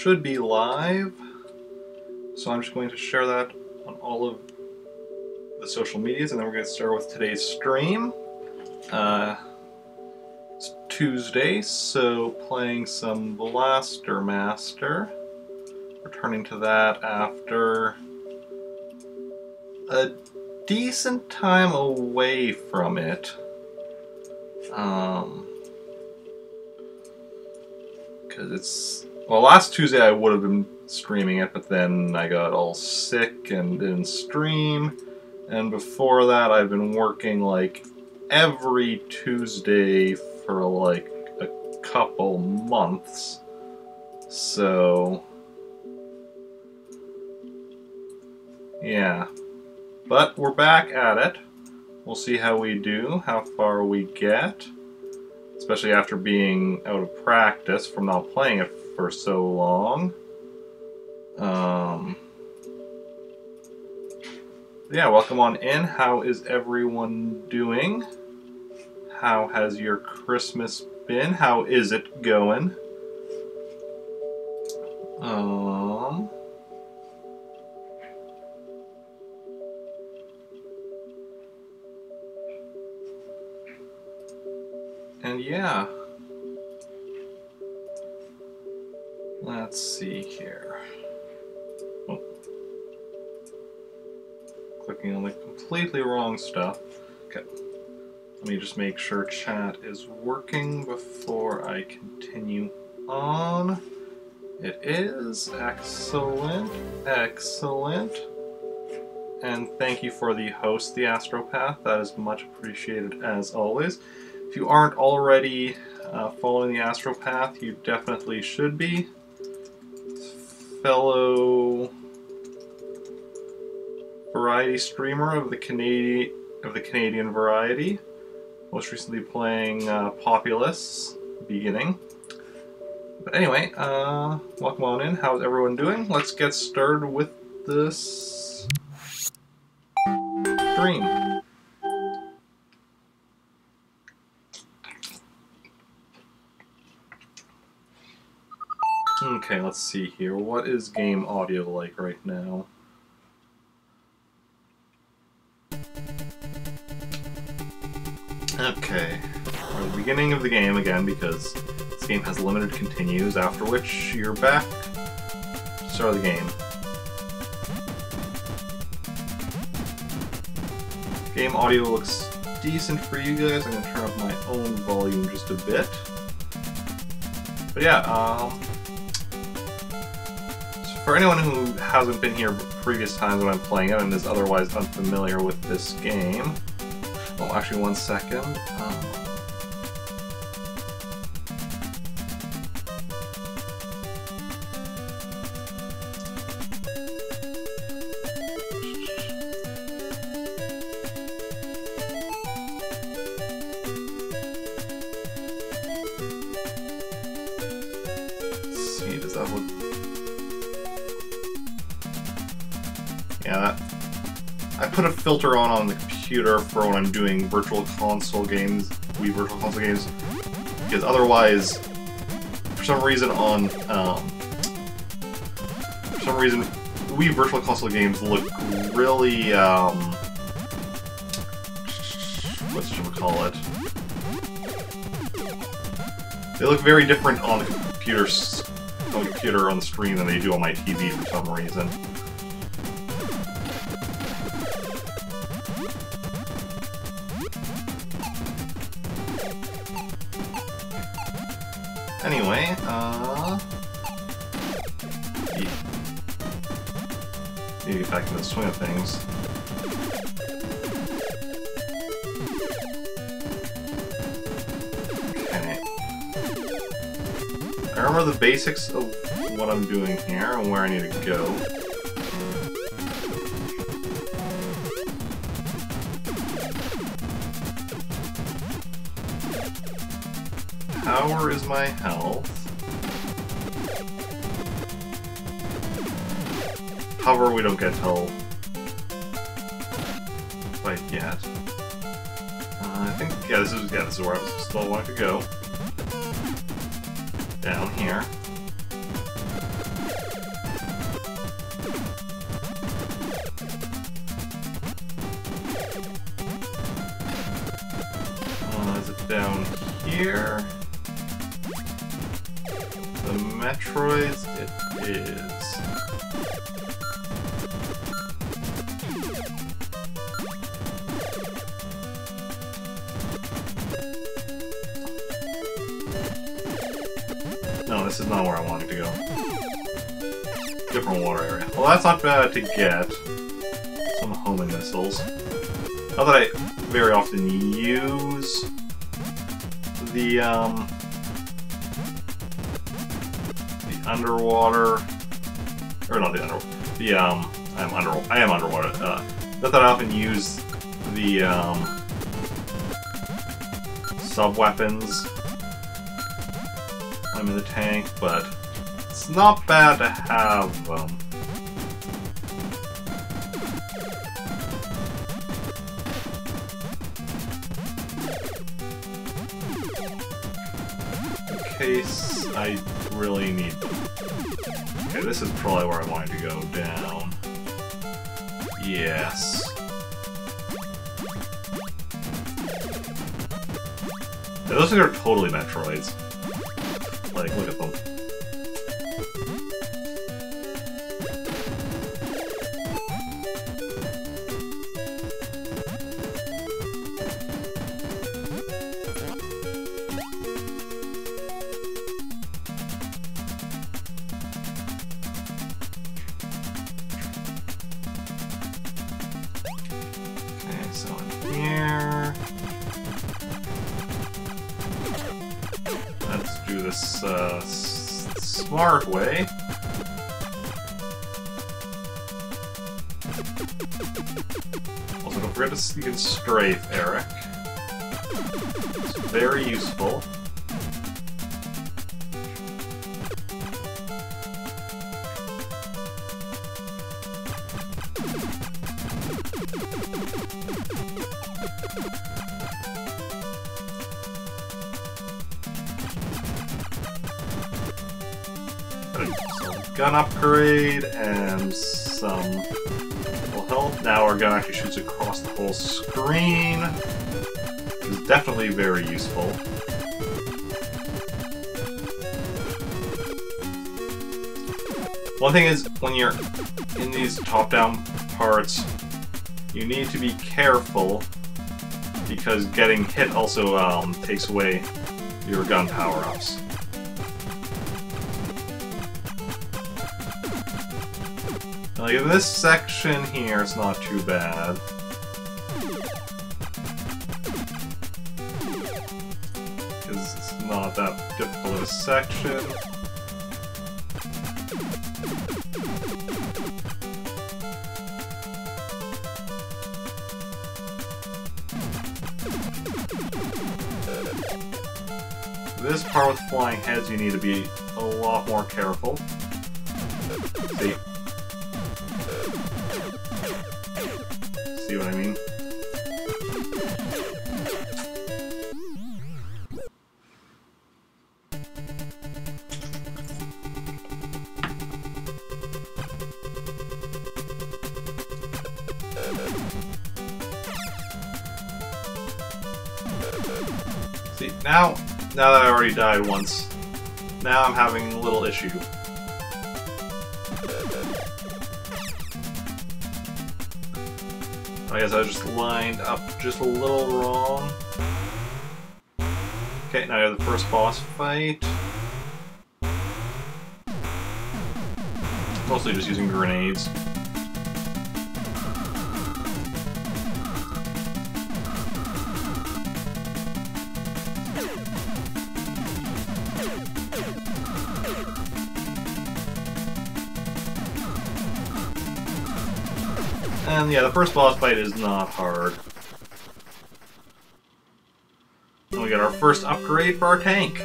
should be live. So I'm just going to share that on all of the social medias, and then we're going to start with today's stream. It's Tuesday, so playing some Blaster Master. Returning to that after a decent time away from it. Because it's... Well, last Tuesday I would have been streaming it, but then I got all sick and didn't stream. And before that I've been working like every Tuesday for like a couple months. So... yeah. But we're back at it. We'll see how we do, how far we get. Especially after being out of practice from not playing it for so long. Yeah, welcome on in. How is everyone doing? How has your Christmas been? How is it going? And yeah, let's see here. Oh. Clicking on the completely wrong stuff. Okay, let me just make sure chat is working before I continue on. It is. Excellent, excellent. And thank you for the host, the Astropath. That is much appreciated as always. If you aren't already following the Astropath, you definitely should be. Fellow variety streamer of the Canadian variety. Most recently playing Populous beginning. But anyway, welcome on in. How's everyone doing? Let's get started with this stream. Okay, let's see here. What is game audio like right now? Okay, we're at the beginning of the game again because this game has limited continues, after which you're back to the start of the game. Game audio looks decent for you guys. I'm going to turn up my own volume just a bit. But yeah, for anyone who hasn't been here previous times when I'm playing it and is otherwise unfamiliar with this game... Oh, actually, one second. Let's see, does that look... Yeah, I put a filter on the computer for when I'm doing virtual console games, Wii virtual console games, because otherwise, for some reason Wii virtual console games look really, what should we call it? They look very different on the computer on the screen than they do on my TV for some reason. Anyway, need to get back into the swing of things. Okay. I remember the basics of what I'm doing here and where I need to go. Power is my health. Hover we don't get till quite yet. I think this is where I was still wanting to go. Down here. here. The Metroids, it is. No, this is not where I wanted to go. Different water area. Well, that's not bad to get. Some homing missiles. Not that I very often use the underwater, or not the underwater. I am underwater. Not that I often use the sub weapons. I'm in the tank, but it's not bad to have them. In case I really need them. Okay, this is probably where I wanted to go down. Yes. Yeah, those things are totally Metroids. Like, look at them. Okay, so in here... Let's do this smart way. Also, don't forget to you can strafe Eric. It's very useful. Some gun upgrade and some will help. Now our gun actually shoots across the whole screen. It's definitely very useful. One thing is, when you're in these top-down parts, you need to be careful because getting hit also takes away your gun power-ups. Like in this section here, it's not too bad. Because it's not that difficult of a section. This part with flying heads, you need to be a lot more careful. See? See what I mean? See, now that I already died once, now I'm having a little issue. I guess I just lined up just a little wrong. Okay, now I have the first boss fight. Mostly just using grenades. And yeah, the first boss fight is not hard. And we got our first upgrade for our tank.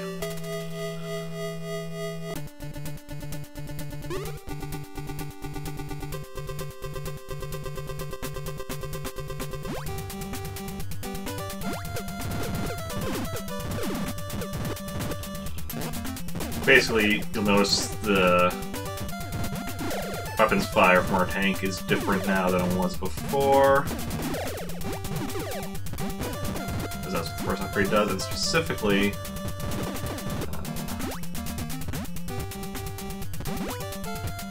Basically, you'll notice the weapons fire from our tank is different now than it was before. Because that's what first upgrade does, and specifically...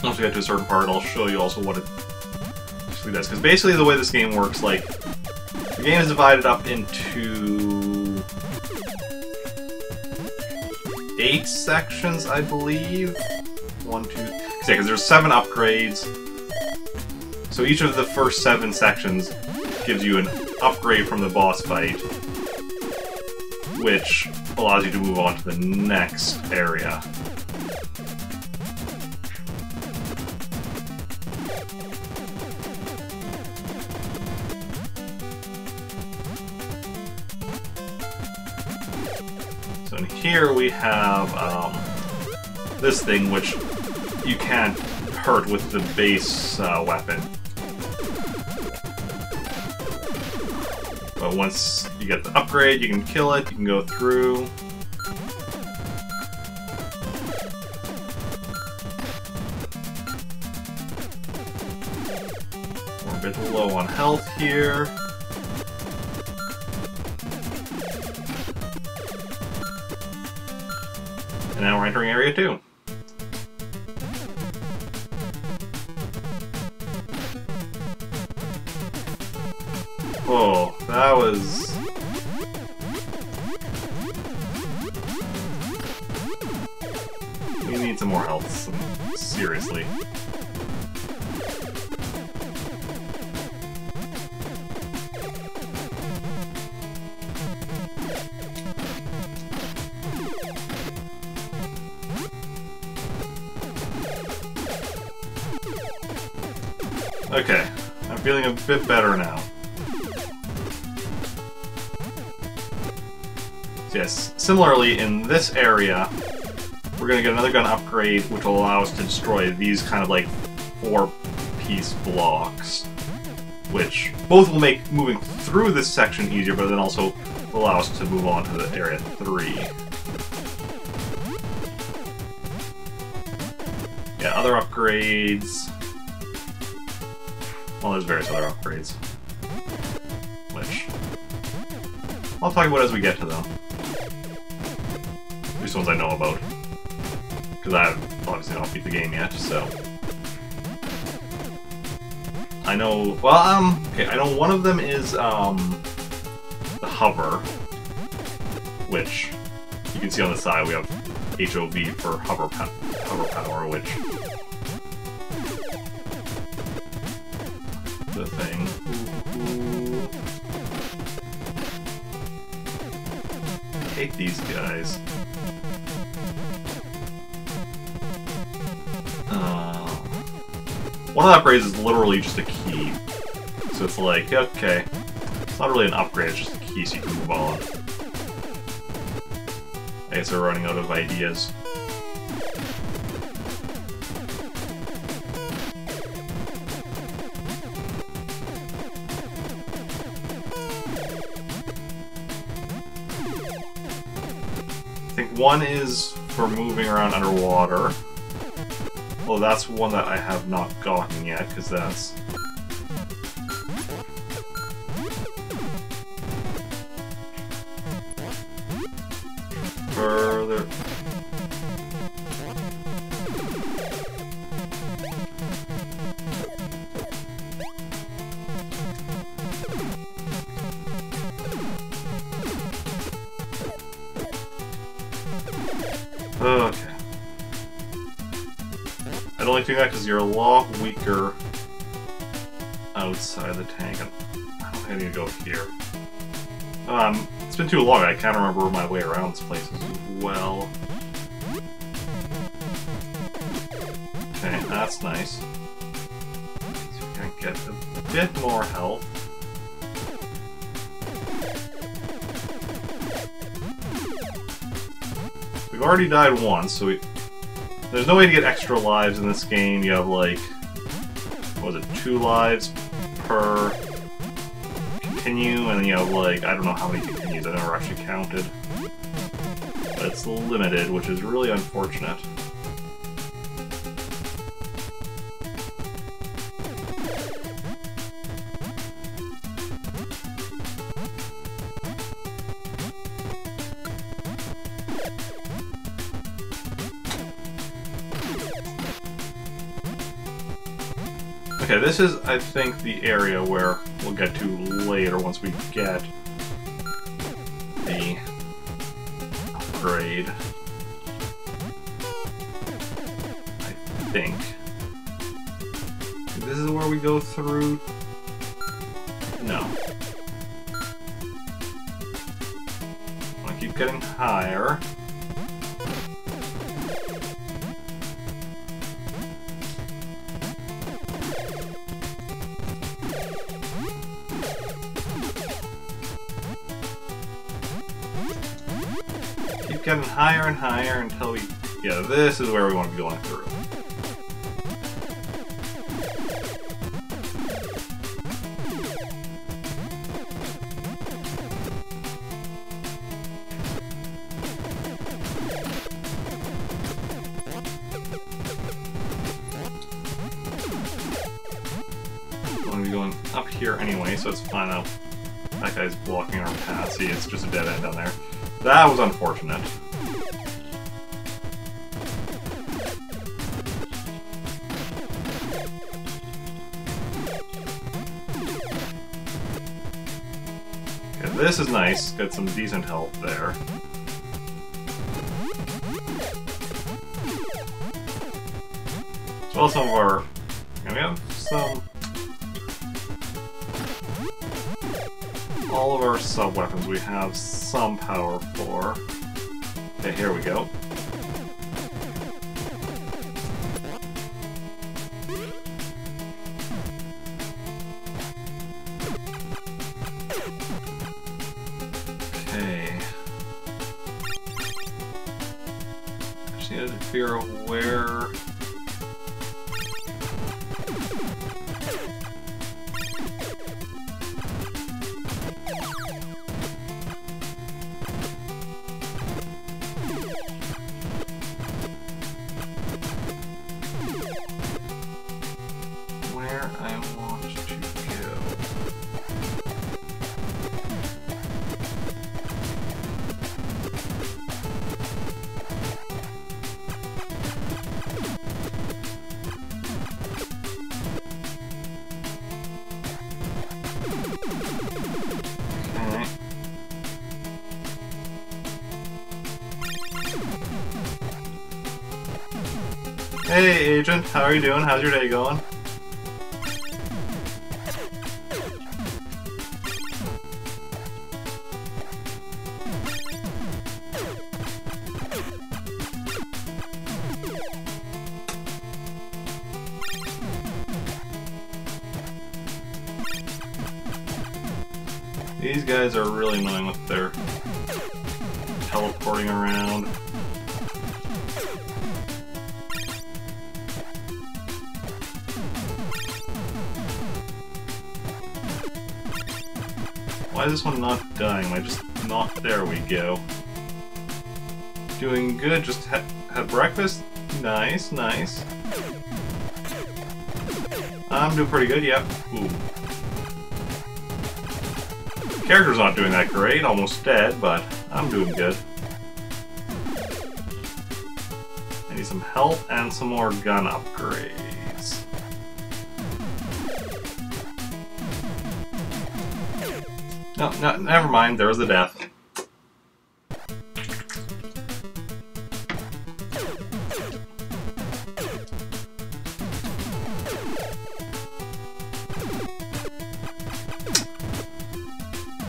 once we get to a certain part, I'll show you also what it actually does. Because basically the way this game works, like, the game is divided up into 8 sections, I believe. 1, 2... yeah, because there's 7 upgrades. So each of the first 7 sections gives you an upgrade from the boss fight, which allows you to move on to the next area. So in here we have this thing, which you can't hurt with the base weapon. But once you get the upgrade, you can kill it, you can go through. We're a bit low on health here. And now we're entering Area 2. Oh, that was... we need some more health, seriously. Okay, I'm feeling a bit better now. So yes, similarly, in this area, we're going to get another gun upgrade, which will allow us to destroy these kind of like 4-piece blocks, which both will make moving through this section easier, but then also will allow us to move on to the Area 3. Yeah, other upgrades... well, there's various other upgrades, which I'll talk about as we get to them. At least ones I know about, because I have obviously not beat the game yet, so... I know... well, okay, I know one of them is, the hover, which you can see on the side we have HOV for hover power, which... the thing. I hate these guys. One of the upgrades is literally just a key. So it's like, okay, it's not really an upgrade, it's just a key so you can move on. I guess they're running out of ideas. I think one is for moving around underwater. Well, that's one that I have not gotten yet, because that's... further... okay. I don't like doing that because you're a lot weaker outside the tank. I don't think I need to go here. It's been too long, I can't remember my way around this place as well. Okay, that's nice. So we can get a bit more health. We've already died once, so there's no way to get extra lives in this game. You have like, what was it, 2 lives per continue, and then you have like, I don't know how many continues, I never actually counted. But it's limited, which is really unfortunate. Okay, this is, I think, the area where we'll get to later once we get the upgrade. I think. This is where we go through. No. I want to keep getting higher. Keep getting higher and higher until we... Yeah, this is where we want to be going through. Going up here anyway, so it's fine now. That guy's blocking our path. See, it's just a dead end down there. That was unfortunate. Okay, this is nice. Got some decent health there. As well as some of our... And we have some... All of our sub-weapons we have some power for. Okay, here we go. Okay. Just need to figure out where... Hey, Agent, how are you doing? How's your day going? These guys are really annoying with their teleporting around. Why is this one not dying? Am I just not... There we go. Doing good, just had breakfast? Nice, nice. I'm doing pretty good, yep. Ooh. Character's not doing that great, almost dead, but I'm doing good. I need some health and some more gun upgrades. No, no, never mind, there was a death.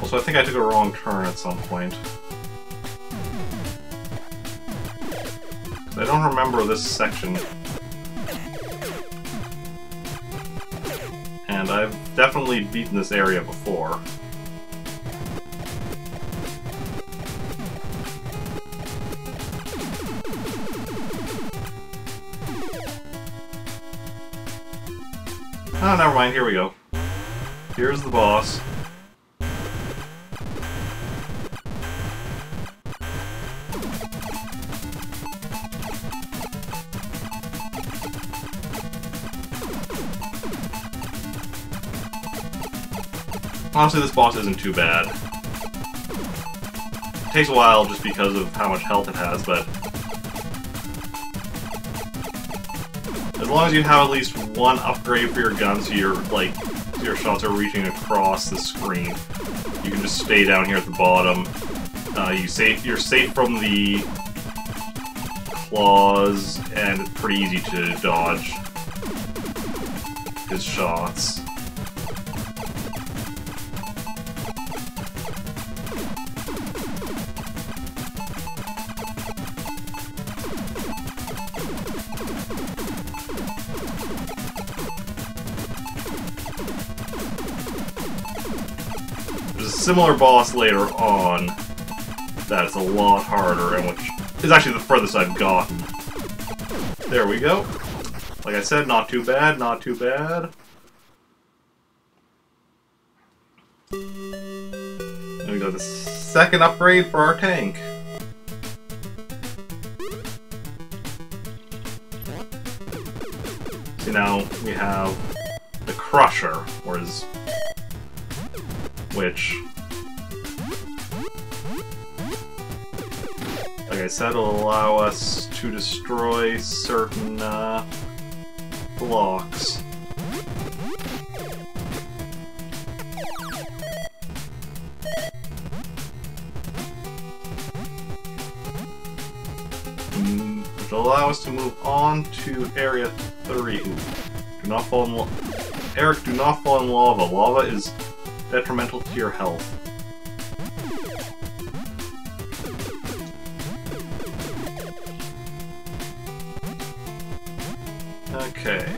Also, I think I took a wrong turn at some point. I don't remember this section. And I've definitely beaten this area before. Oh, never mind, here we go. Here's the boss. Honestly, this boss isn't too bad. It takes a while just because of how much health it has, but As long as you have at least one upgrade for your gun, so your shots are reaching across the screen, you can just stay down here at the bottom. You're safe from the claws, and it's pretty easy to dodge his shots. There's a similar boss later on that's a lot harder, and which is actually the furthest I've gotten. There we go. Like I said, not too bad, not too bad. There we go, the second upgrade for our tank. See, now we have the Crusher, which, like I said, will allow us to destroy certain blocks. Which will allow us to move on to Area 3. Ooh. Do not fall in Eric, do not fall in lava. Lava is detrimental to your health. Okay.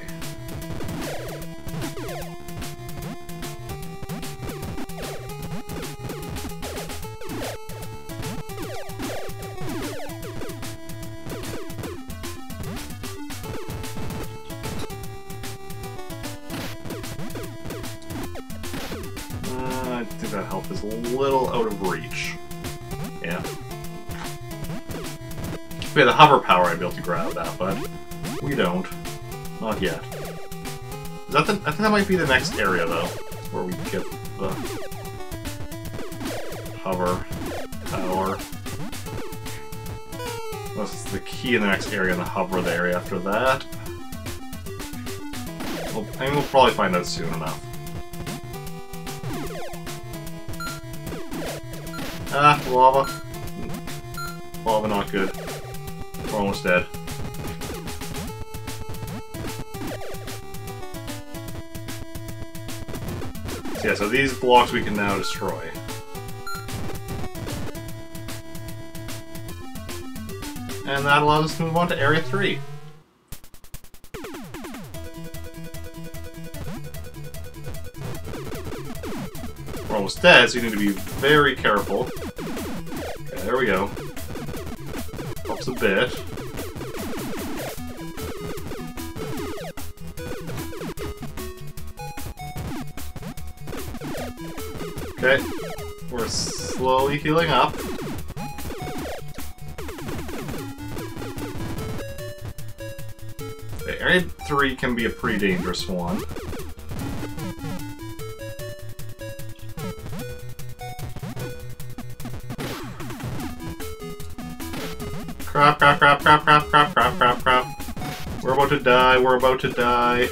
I think that health is a little out of reach. Yeah. If we had the hover power, I'd be able to grab that, but we don't. Not yet. Is that I think that might be the next area, though, where we get the hover power. That's the key in the next area, and the hover the area after that. Well, I mean, we'll probably find out soon enough. Ah, lava. Lava not good. We're almost dead. So yeah, so these blocks we can now destroy. And that allows us to move on to Area 3. We're almost dead, so you need to be very careful. Okay, there we go. Helps a bit. Okay, we're slowly healing up. Okay, Area 3 can be a pretty dangerous one. Crap, crap, crap, crap, crap, crap, crap, crap, crap. We're about to die, we're about to die.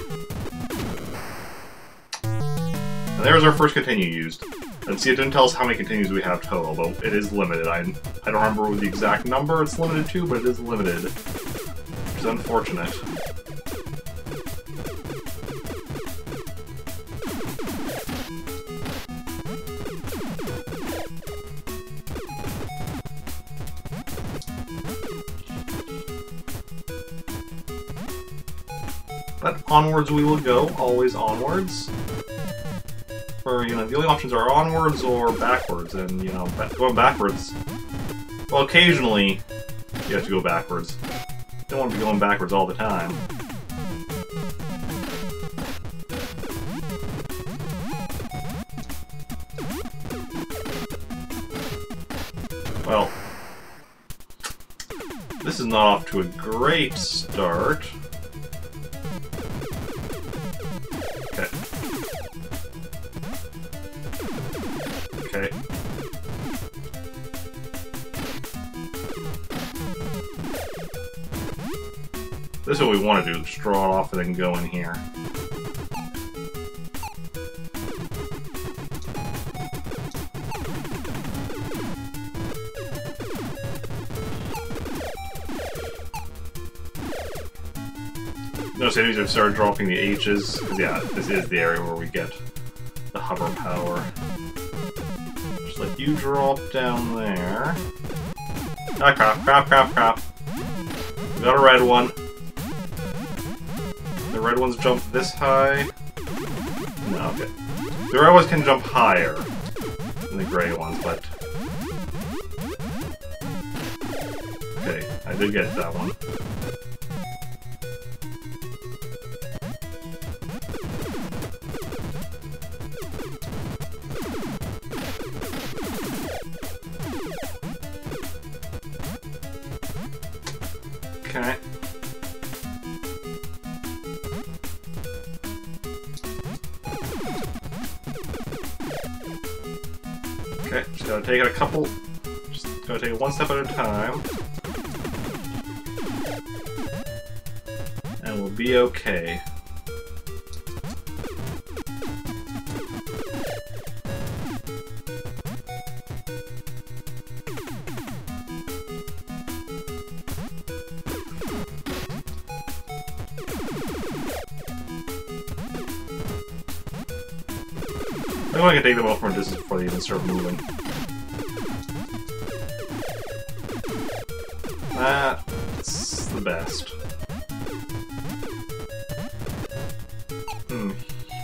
And there's our first continue used. And see, it didn't tell us how many continues we have total, but it is limited. I don't remember the exact number it's limited to, but it is limited. Which is unfortunate. But onwards we will go, always onwards. Or, you know, the only options are onwards or backwards, and, you know, going backwards... Well, occasionally, you have to go backwards. You don't want to be going backwards all the time. Well, this is not off to a great start. Okay. Okay. This is what we want to do, just draw it off and then go in here. Notice enemies have started dropping the H's, because yeah, this is the area where we get the hover power. Just let you drop down there. Ah, crap. We got a red one. The red ones jump this high. No, okay. The red ones can jump higher than the gray ones, but... Okay, I did get that one. Okay. Okay, just gotta take it just gotta take it one step at a time. And we'll be okay. I think I can take them off from a distance before they even start moving. That's the best.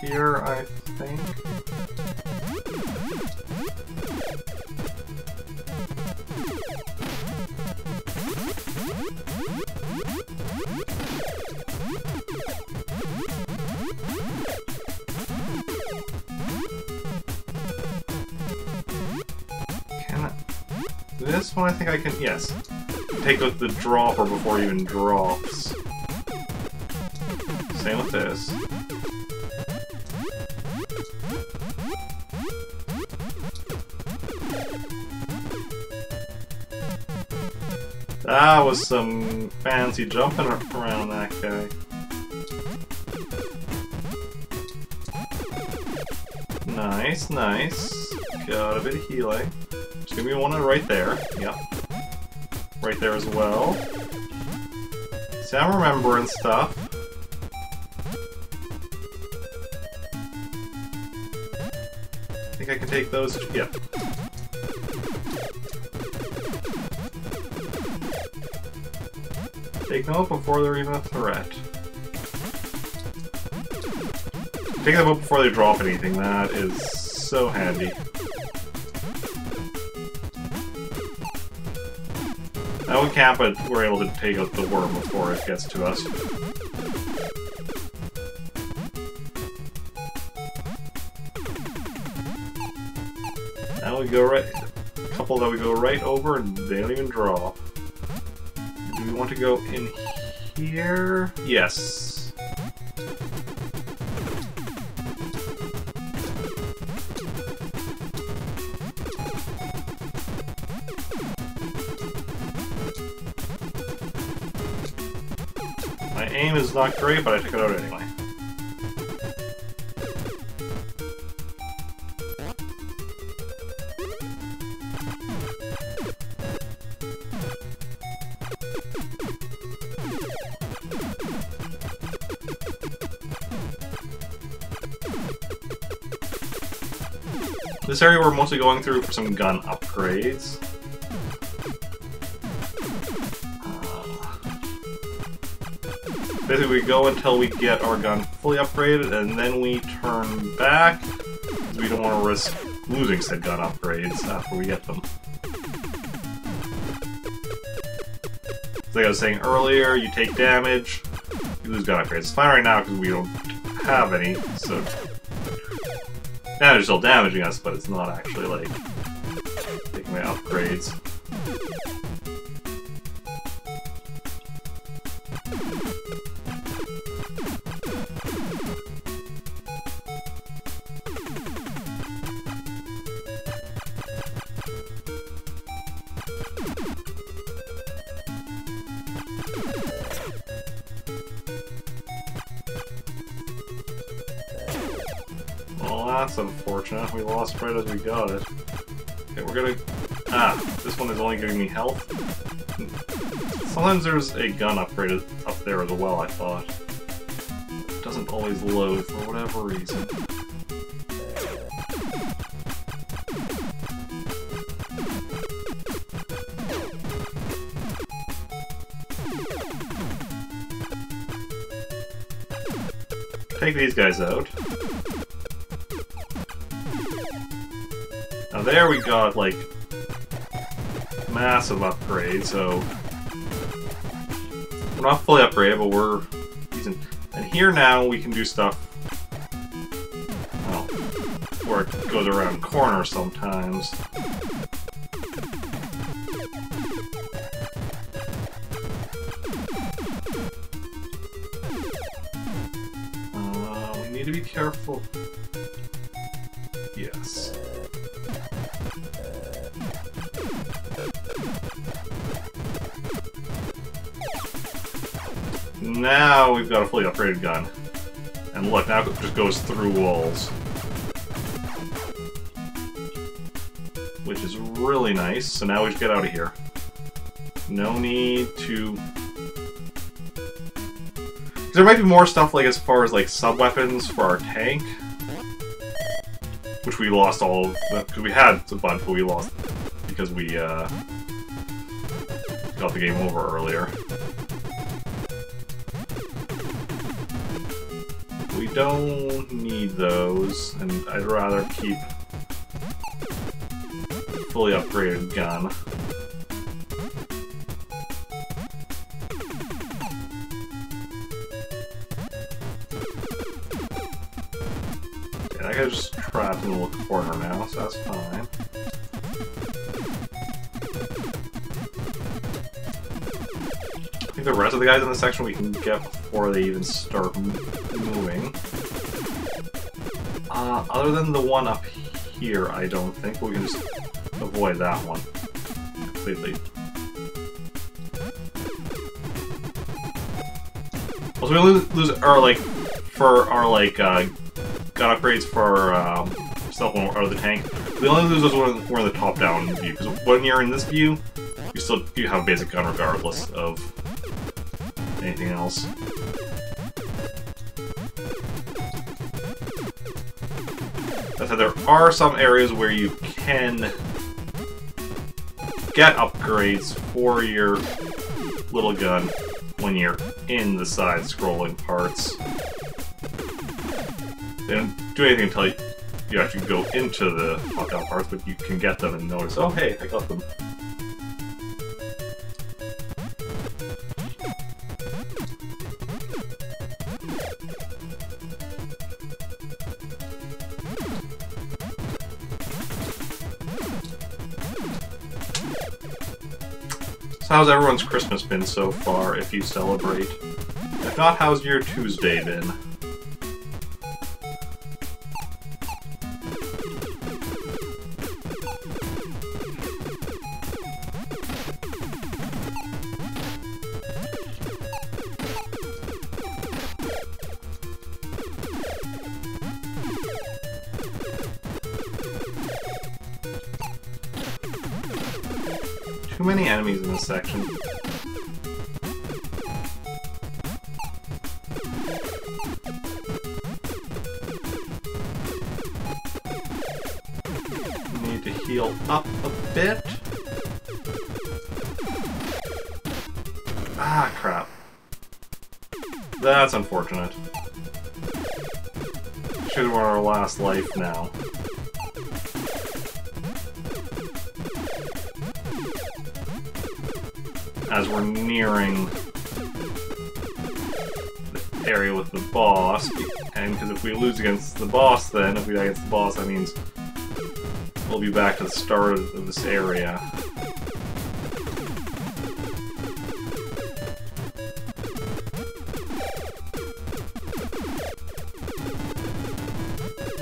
Here, I think. This one I think I can, yes. Take out the dropper before it even drops. Same with this. That was some fancy jumping around that guy. Nice, nice. Got a bit of healing. Just give me one right there. Yep. Right there as well. See, I'm remembering stuff. I think I can take those. Yep. Take them out before they're even a threat. Take them out before they drop anything. That is so handy. Now we can't, but we're able to take out the worm before it gets to us. Now we go right... A couple that we go right over and they don't even draw. Do we want to go in here? Yes. My aim is not great, but I took it out anyway. This area we're mostly going through for some gun upgrades. Basically, we go until we get our gun fully upgraded, and then we turn back, because we don't want to risk losing said gun upgrades after we get them. Like I was saying earlier, you take damage, you lose gun upgrades. It's fine right now because we don't have any, so... Damage is still damaging us, but it's not actually, like, taking away upgrades. Well, that's unfortunate. We lost right as we got it. Okay, we're gonna... Ah, this one is only giving me health. Sometimes there's a gun upgraded up there as well, I thought. It doesn't always load for whatever reason. Take these guys out. Now there we got, like, massive upgrade, so... We're not fully upgraded, but we're using... And here now we can do stuff... Well, where it goes around corners sometimes. We need to be careful. Yes. Now we've got a fully upgraded gun. And look, now it just goes through walls. Which is really nice. So now we just get out of here. No need to... There might be more stuff, like, as far as, like, sub-weapons for our tank. Which we lost all of... Because we had a bunch, but we lost because we, got the game over earlier. We don't need those, and I'd rather keep a fully upgraded gun. I got just trapped in a little corner now, so that's fine. I think the rest of the guys in this section we can get before they even start moving. Other than the one up here, I don't think. We can just avoid that one completely. Also, we lose our, like, for our, like, gun upgrades for stealth or the tank. We only lose those when we're in the top-down view, because when you're in this view, you have a basic gun regardless of anything else. That said, there are some areas where you can get upgrades for your little gun when you're in the side-scrolling parts. They don't do anything until you actually go into the top-down parts, but you can get them and notice, oh hey, I got them. So how's everyone's Christmas been so far, if you celebrate? If not, how's your Tuesday been? Too many enemies in this section. Need to heal up a bit. Ah, crap. That's unfortunate. Should have won our last life now. As we're nearing the area with the boss, and because if we lose against the boss, then if we die against the boss, that means we'll be back to the start of this area.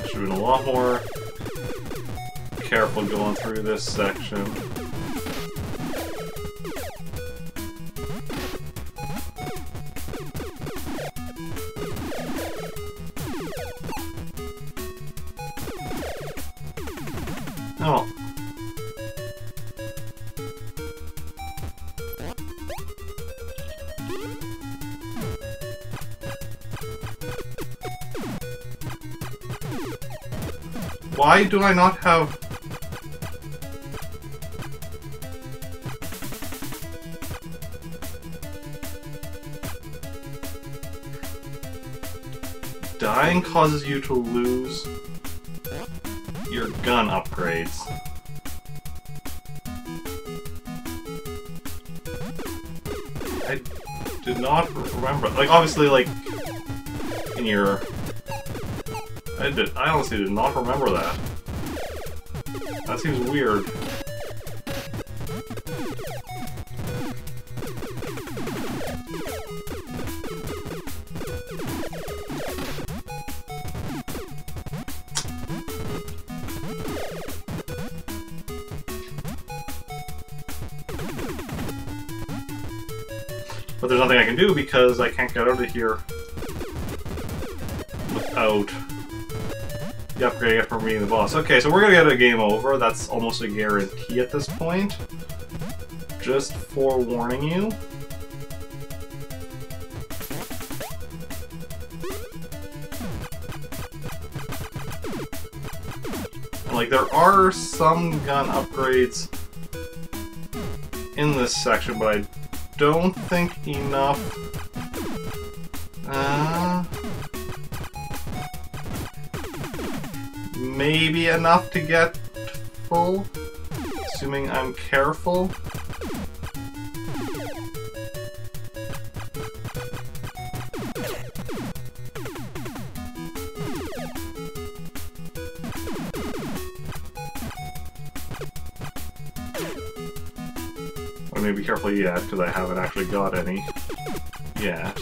Should have been a lot more careful going through this section. Oh. Why do I not have... Dying causes you to lose your gun upgrades. I did not remember. Like, obviously, like, in your... I honestly did not remember that. That seems weird. But there's nothing I can do because I can't get out of here without the upgrade for being the boss. Okay, so we're gonna get a game over. That's almost a guarantee at this point. Just forewarning you. Like, there are some gun upgrades in this section, but I don't think enough. Maybe enough to get full, assuming I'm careful. I may be careful yet, because I haven't actually got any yet.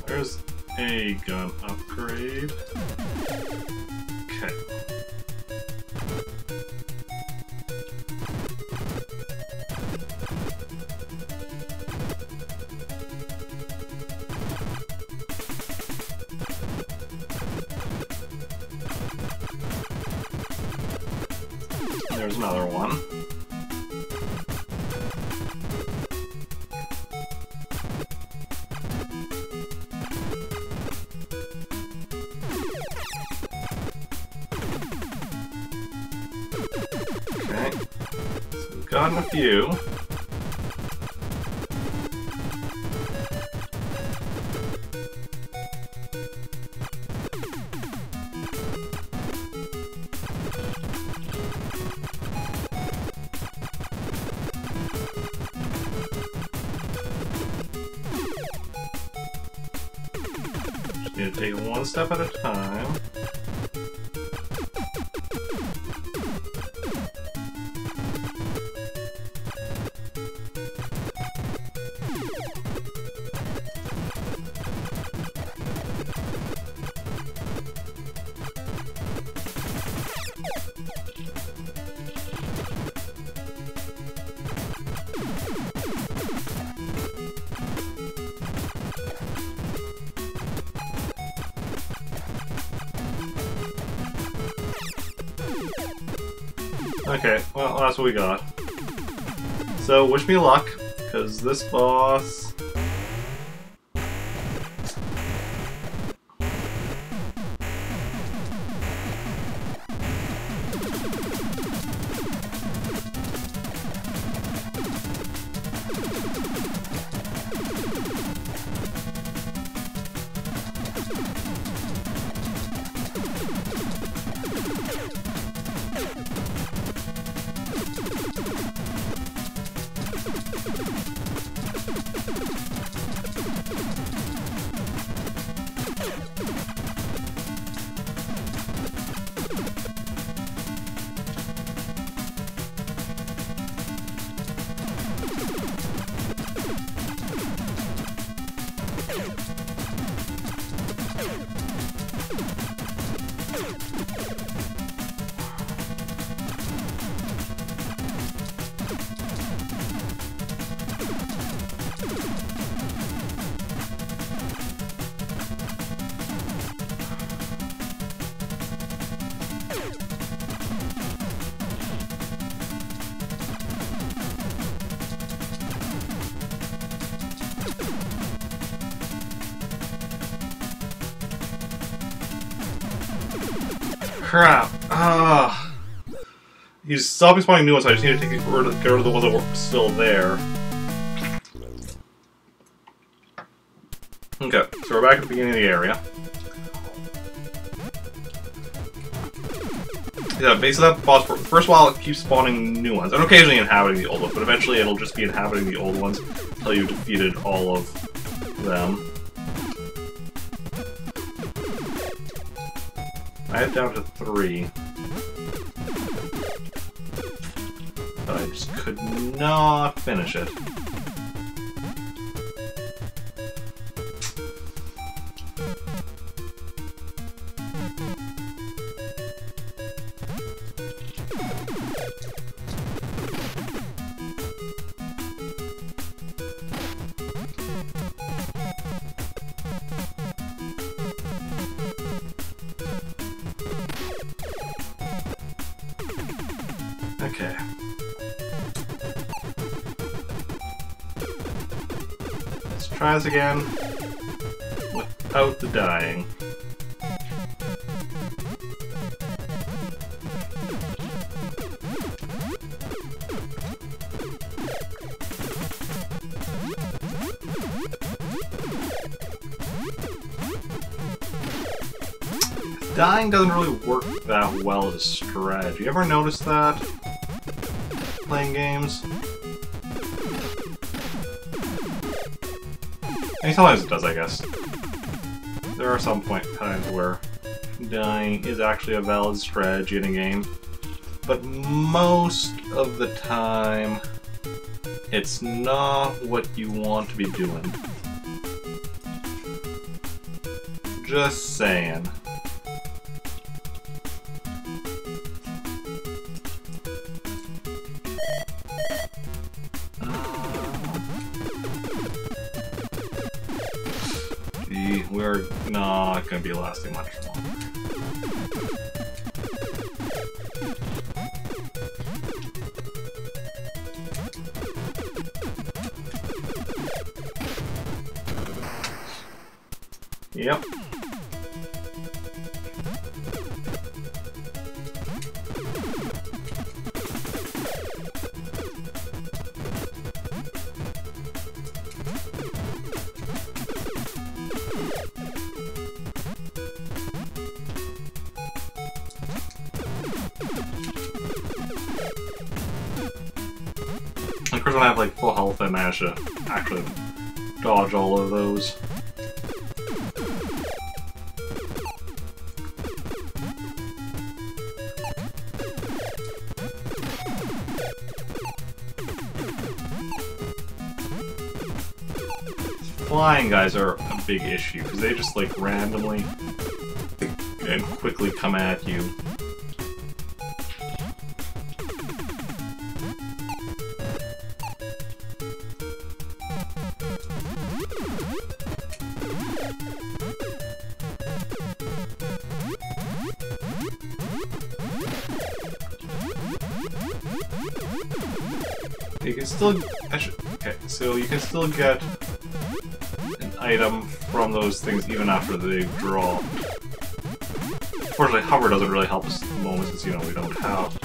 There's a gun upgrade. Okay. There's another one. Okay, so we've gotten a few. Just need to take it one step at a time. Okay, well, that's what we got. So, wish me luck, because this boss crap. Ah. He's stopping spawning new ones, so I just need to get rid of the ones that were still there. Okay, so we're back at the beginning of the area. Yeah, basically that boss, first while it keeps spawning new ones, and occasionally inhabiting the old ones, but eventually it'll just be inhabiting the old ones until you've defeated all of them. I have down to 3. But I just could not finish it. Okay. Let's try this again without the dying. Dying doesn't really work that well as a strategy. You ever notice that? Playing games? I mean, sometimes it does, I guess. There are some times where dying is actually a valid strategy in a game, but most of the time, it's not what you want to be doing. Just saying. We're not going to be lasting much longer. Yep. Of course, when I have like full health, I managed to actually dodge all of those. Flying guys are a big issue because they just like randomly and quickly come at you. You can still... okay, so you can still get an item from those things even after they draw. Unfortunately, hover doesn't really help us at the moment since, you know, we don't have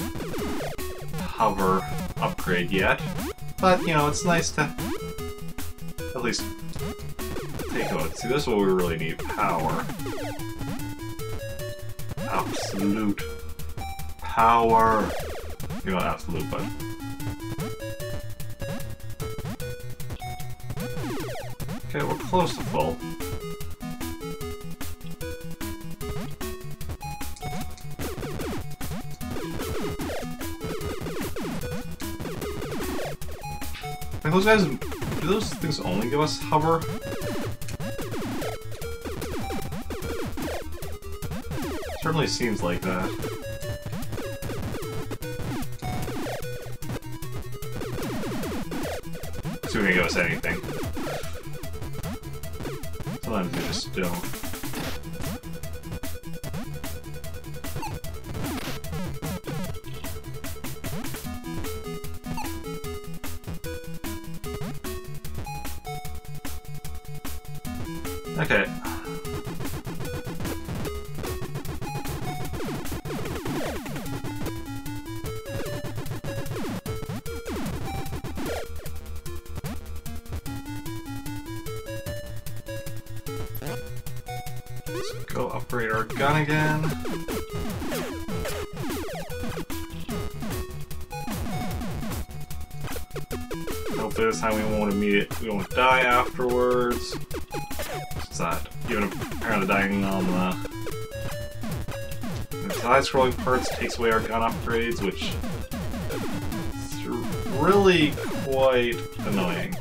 hover upgrade yet. But, you know, it's nice to at least take a look. See, this is what we really need. Power. Absolute power. You know, absolute, but... okay, we're close to full. Like those guys, do those things only give us hover? Certainly seems like that. Assuming they give us anything. Sometimes they just don't. Okay. go upgrade our gun again. Hopefully this time we won't die afterwards. What's that? Even apparently dying on the side-scrolling parts takes away our gun upgrades, which is really quite annoying.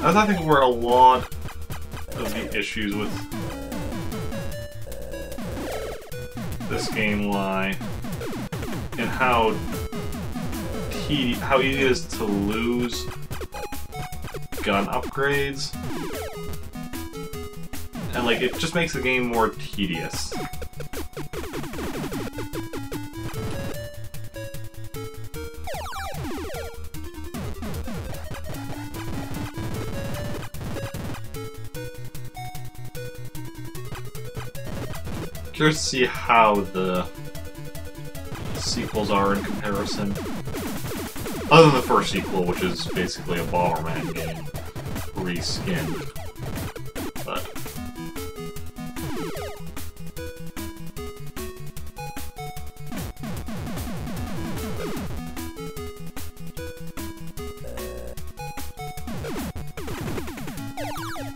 That's, I think, where a lot of the issues with this game lie, and how easy it is to lose gun upgrades, and like it just makes the game more tedious. Curious to see how the sequels are in comparison. Other than the first sequel, which is basically a Bomberman game reskinned. But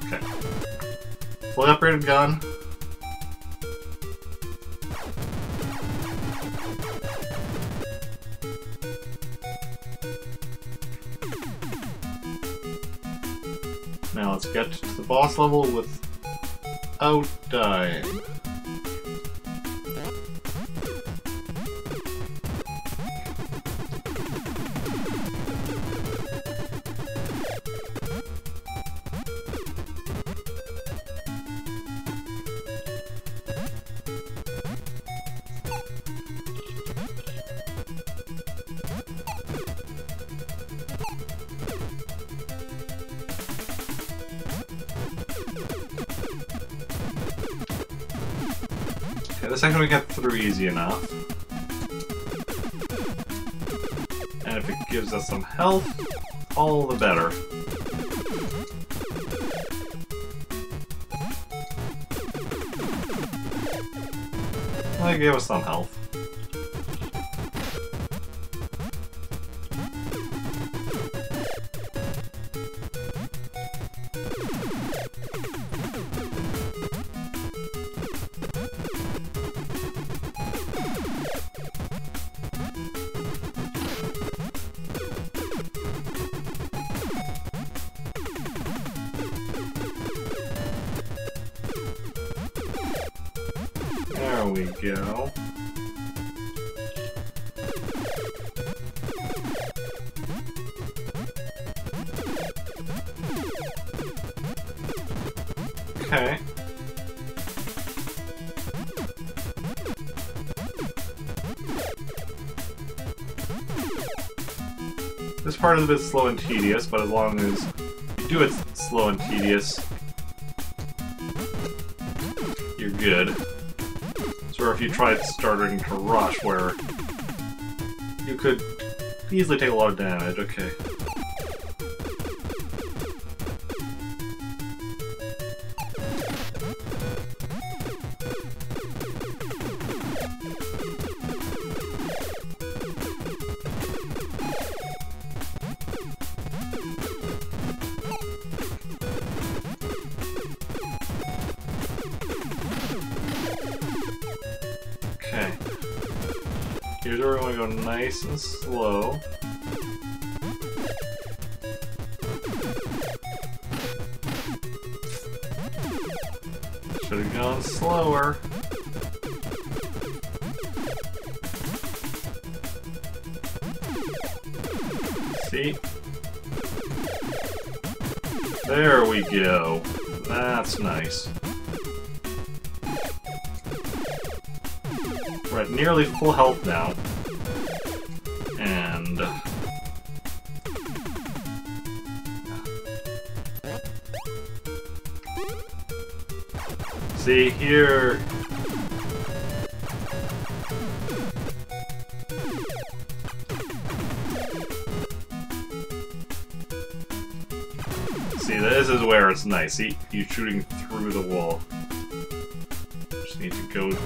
okay. Fully upgraded gun. Now let's get to the boss level without dying. Okay, the second we get through easy enough. And if it gives us some health, all the better. Well, it gave us some health. There we go. Okay. This part is a bit slow and tedious, but as long as you do it slow and tedious, you're good. So if you tried starting to rush, where you could easily take a lot of damage, okay. Okay. Here's where we want to go nice and slow. Should have gone slower. See? There we go. That's nice. We're at nearly full health now. And... see, here... see, this is where it's nice. See, he's shooting through the wall. Just need to go...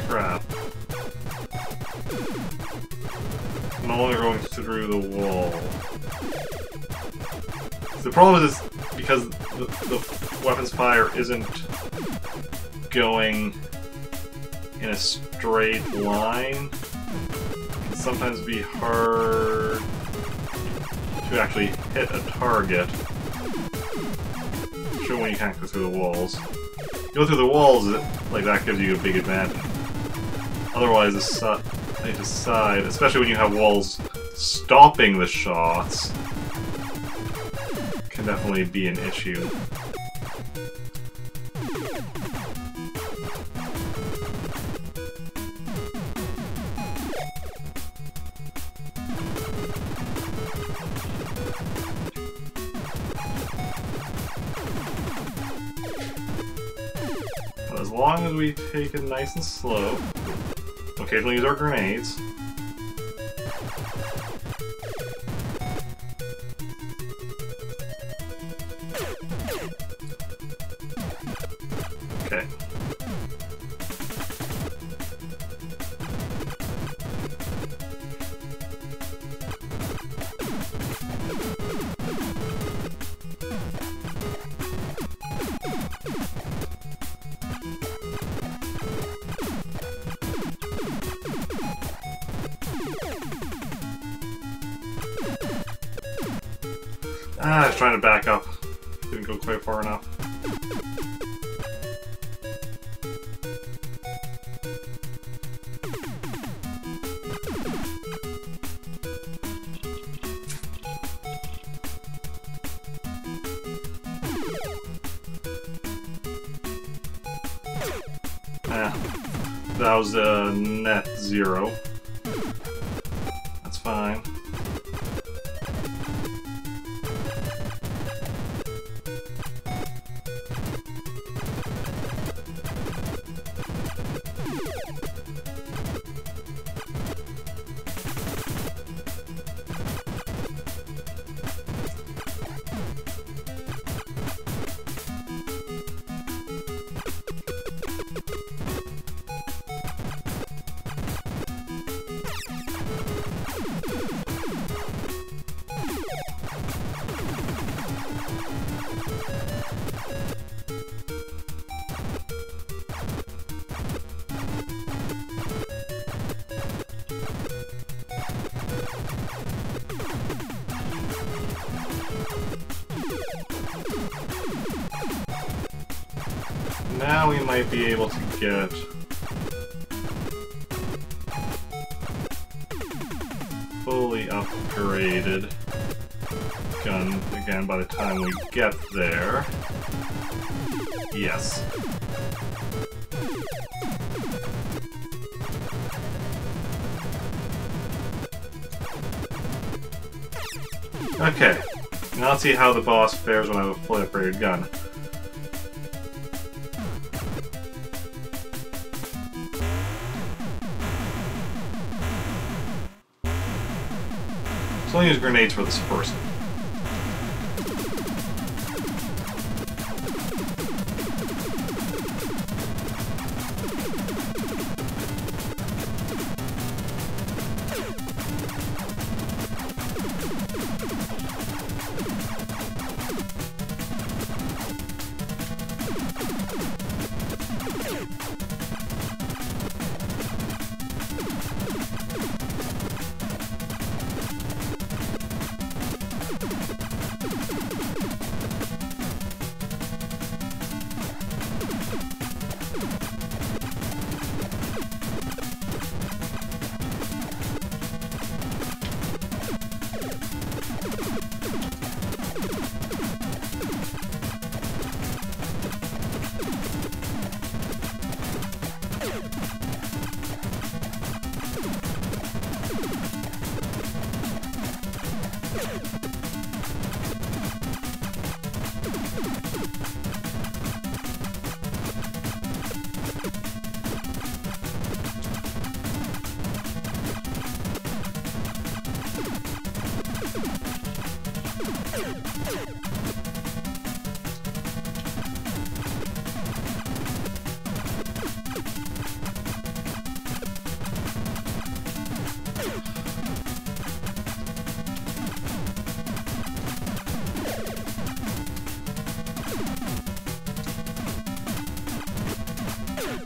crap. I'm no longer going through the wall. The problem is because the weapon's fire isn't going in a straight line, it can sometimes be hard to actually hit a target. Sure, when you can't go through the walls. Go through the walls, like that gives you a big advantage. Otherwise, the side, especially when you have walls stopping the shots, can definitely be an issue. But as long as we take it nice and slow, occasionally use our grenades. Okay. I was trying to back up. Didn't go quite far enough. That was net 0. That's fine. Now we might be able to get fully upgraded gun again by the time we get there. Yes. Okay, now let's see how the boss fares when I have a fully upgraded gun. So I'll use grenades for this first.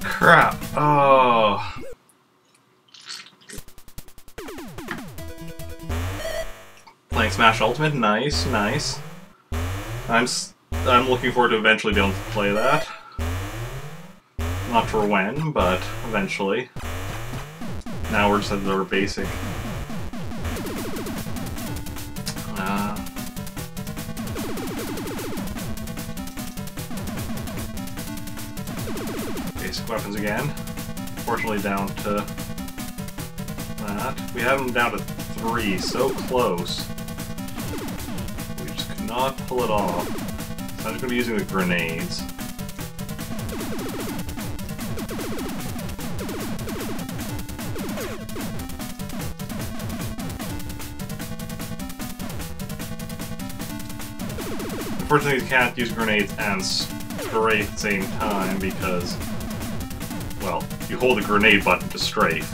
Crap. Oh. Playing Smash Ultimate, nice, nice. I'm looking forward to eventually being able to play that. Not sure when, but eventually. Now we're just at our basic. Basic weapons again. Fortunately down to that. We have them down to 3, so close. We just could not pull it off. So I'm just going to be using the grenades. Unfortunately, you can't use grenades and strafe at the same time because, well, you hold the grenade button to strafe.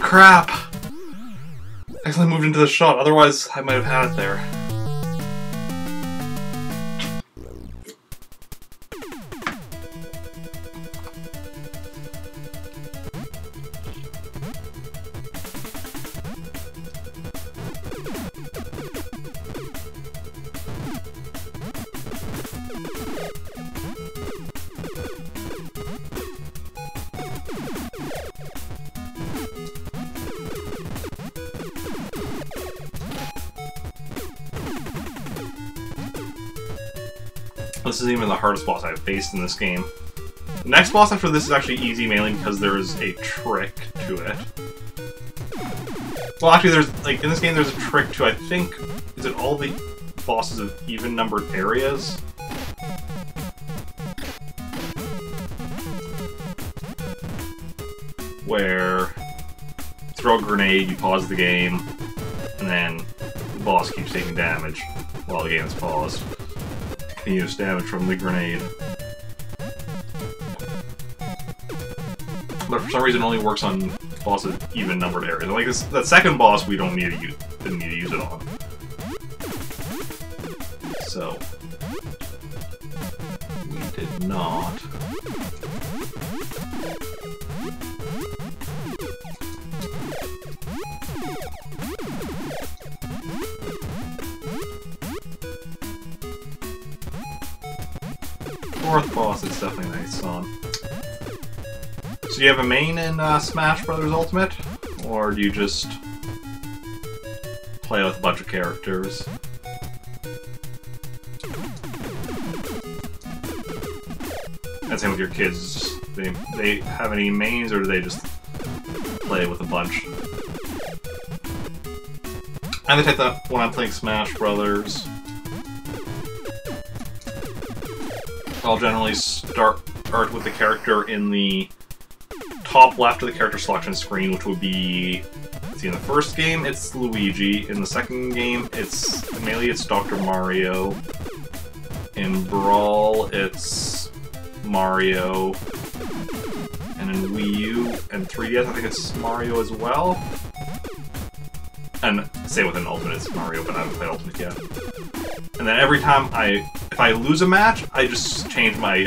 Crap! I accidentally moved into the shot, otherwise I might have had it there. This is even the hardest boss I've faced in this game. The next boss after this is actually easy, mainly because there is a trick to it. Well, actually, there's, like, in this game there's a trick to, I think, is it all the bosses of even-numbered areas? Where you throw a grenade, you pause the game, and then the boss keeps taking damage while the game is paused. Continuous damage from the grenade. But for some reason it only works on bosses even numbered areas. Like this, that second boss we didn't need to use it on. So we did not. Fourth boss is definitely nice on. So do you have a main in Smash Bros. Ultimate? Or do you just play with a bunch of characters? And same with your kids. They have any mains, or do they just play with a bunch? I'm the type that when I'm playing Smash Brothers, I'll generally start with the character in the top left of the character selection screen, which would be, let's see, in the first game it's Luigi, in the second game mainly it's Dr. Mario, in Brawl it's Mario, and in Wii U and 3DS I think it's Mario as well. And same with an Ultimate, it's Mario, but I haven't played Ultimate yet. And then every time if I lose a match, I just change my,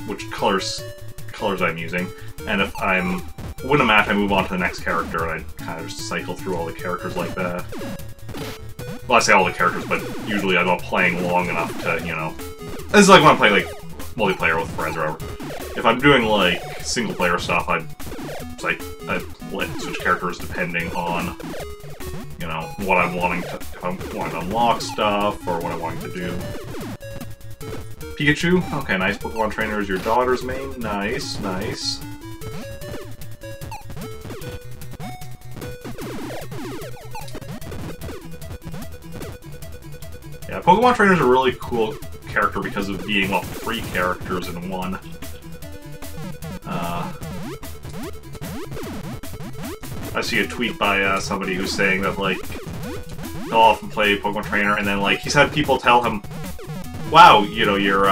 which colors I'm using. And if I'm win a match, I move on to the next character, and I kind of just cycle through all the characters like that. Well, I say all the characters, but usually I'm not playing long enough to, you know... This is like when I'm playing, like, multiplayer with friends or whatever. If I'm doing, like, single-player stuff, I switch characters depending on, you know, what I'm wanting to... If I'm wanting to unlock stuff, or what I'm wanting to do. Pikachu? Okay, nice. Pokemon Trainer is your daughter's main. Nice, nice. Yeah, Pokemon Trainer is a really cool character because of being, well, 3 characters in one. I see a tweet by somebody who's saying that, like, he'll often play Pokemon Trainer, and then like he's had people tell him, "Wow, you know, you're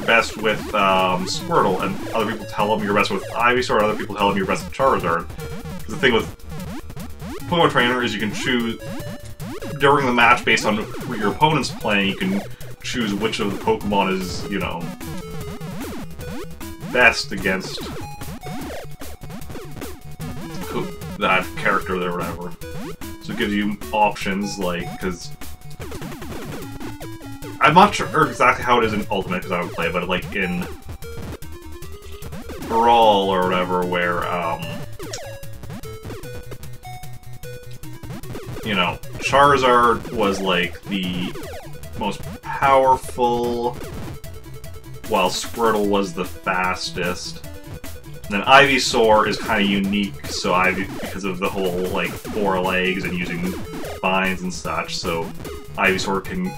best with Squirtle," and other people tell him you're best with Ivysaur, and other people tell him you're best with Charizard. Because the thing with Pokemon Trainer is you can choose during the match based on who your opponent's playing. You can choose which of the Pokemon is, you know, best against that character or whatever. So it gives you options, like, because I'm not sure exactly how it is in Ultimate, because I don't play, but like in Brawl or whatever, where, you know, Charizard was like the most powerful, while Squirtle was the fastest. And then Ivysaur is kind of unique, so because of the whole, like, 4 legs and using vines and such, so Ivysaur can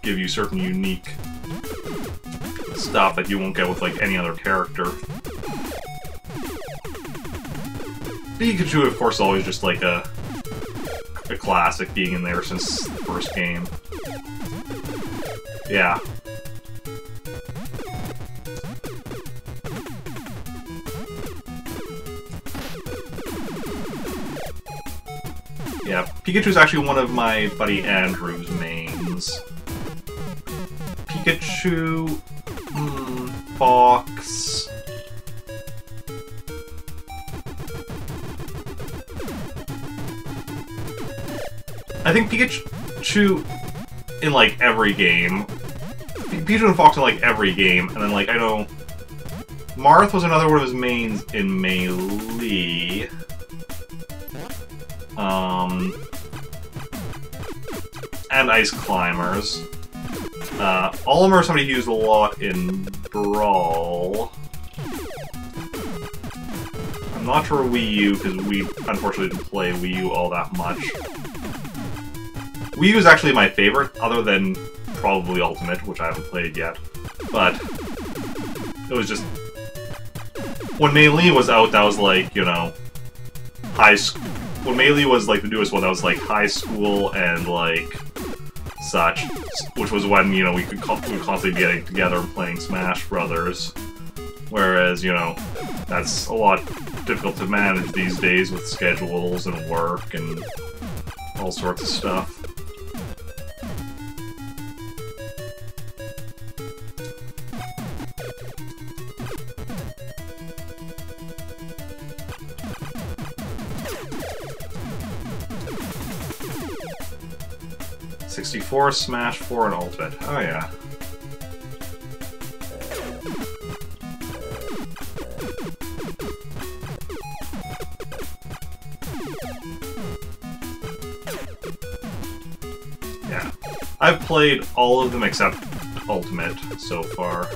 give you certain unique stuff that you won't get with, like, any other character. Pikachu, of course, is always just, like, a classic, being in there since the first game. Yeah. Yeah, Pikachu's actually one of my buddy Andrew's mains. Pikachu... Fox... I think Pikachu in, like, every game. Pikachu and Fox in, like, every game, and then, like, I know... Marth was another one of his mains in Melee. And Ice Climbers. Olimar is somebody he used a lot in Brawl. I'm not sure Wii U, because we unfortunately didn't play Wii U all that much. Wii U is actually my favorite, other than probably Ultimate, which I haven't played yet. But it was just... when Melee was out, that was like, you know, when Melee was like the newest one, that was like high school and like such, which was when, you know, we would constantly be getting together and playing Smash Brothers. Whereas, you know, that's a lot difficult to manage these days with schedules and work and all sorts of stuff. '64, Smash 4, and Ultimate. Oh yeah. Yeah. I've played all of them except Ultimate so far.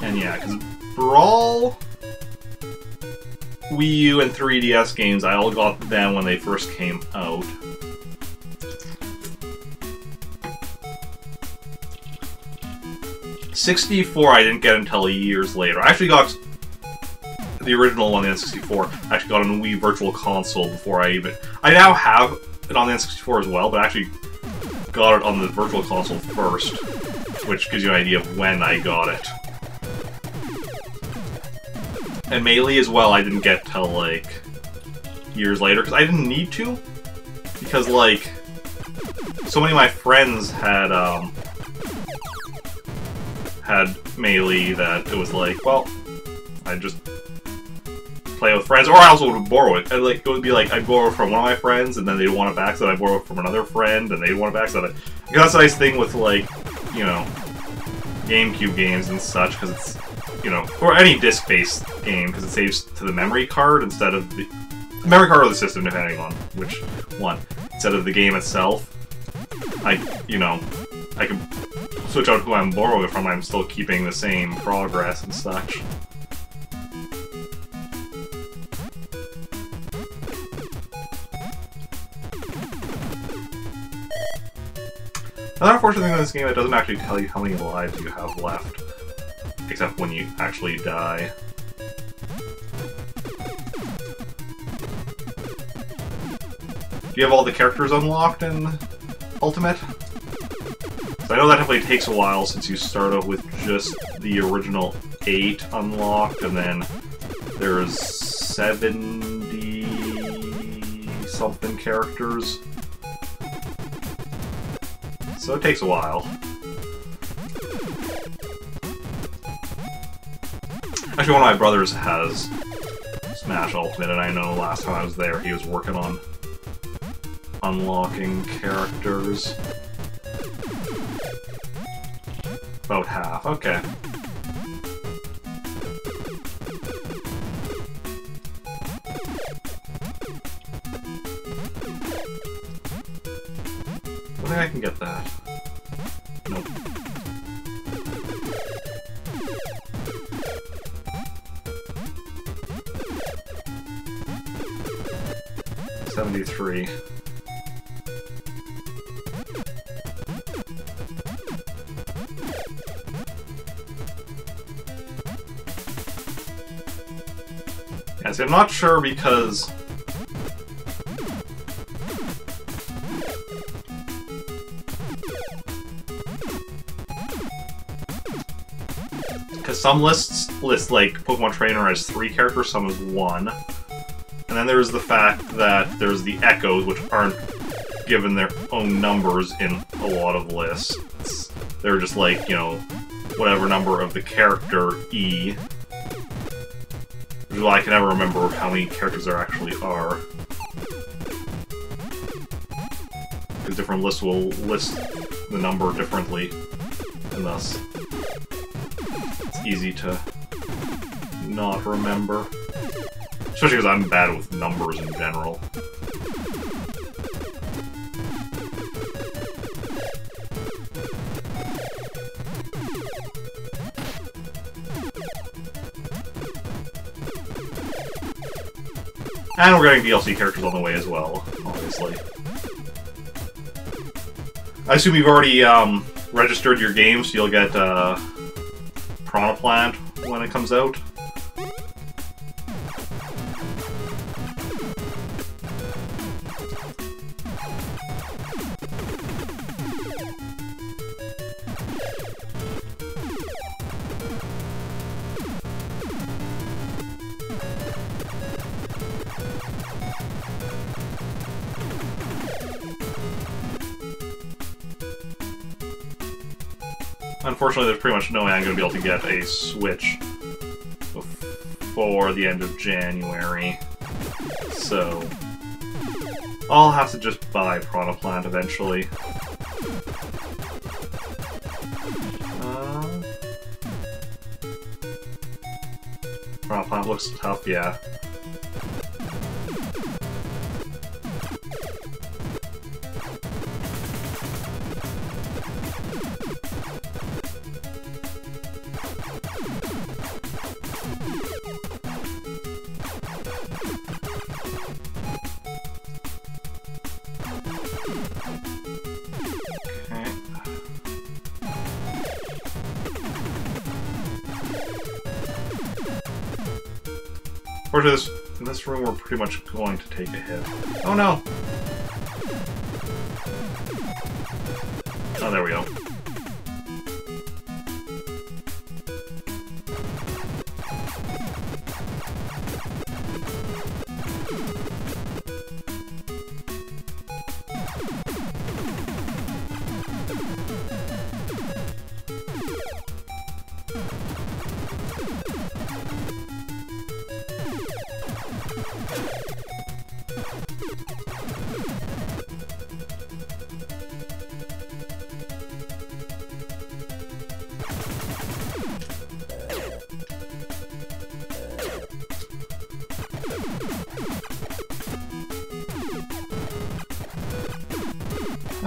And yeah, because Brawl, Wii U, and 3DS games, I all got them when they first came out. '64 I didn't get until years later. I actually got the original one on the N64. I actually got on Wii Virtual Console before I even... I now have it on the N64 as well, but I actually got it on the Virtual Console first, which gives you an idea of when I got it. And Melee as well, I didn't get till, like, years later, because I didn't need to, because, like, so many of my friends had Melee that it was like, well, I'd just play with friends, or I also would borrow it. And, like, it would be like, I'd borrow from one of my friends, and then they'd want it back, so I'd borrow it from another friend, and they'd want it back, so that... Because that's the nice thing with, like, you know, GameCube games and such, because it's, you know, or any disc-based game, because it saves to the memory card instead of the memory card or the system, depending on which one, instead of the game itself. You know, I can switch out who I'm borrowing it from, I'm still keeping the same progress and such. Another unfortunate thing in this game, it doesn't actually tell you how many lives you have left. except when you actually die. Do you have all the characters unlocked in Ultimate? So I know that definitely takes a while since you start out with just the original 8 unlocked, and then there's 70-something characters. So it takes a while. Actually, one of my brothers has Smash Ultimate, and I know last time I was there he was working on unlocking characters. About half, okay. I think I can get that. Nope. $73. Yeah, see, I'm not sure because some lists like Pokemon Trainer as 3 characters, some as 1. And then there's the fact that there's the Echoes, which aren't given their own numbers in a lot of lists. They're just like, you know, whatever number of the character E. Which is why I can never remember how many characters there actually are. Because different lists will list the number differently, and thus it's easy to not remember. Especially because I'm bad with numbers in general. And we're getting DLC characters on the way as well, obviously. I assume you've already registered your game, so you'll get Piranha Plant when it comes out. Unfortunately, there's pretty much no way I'm going to be able to get a Switch before the end of January. So I'll have to just buy Piranha Plant eventually. Piranha Plant looks tough, yeah. In this room, we're pretty much going to take a hit. Oh no! Oh, there we go.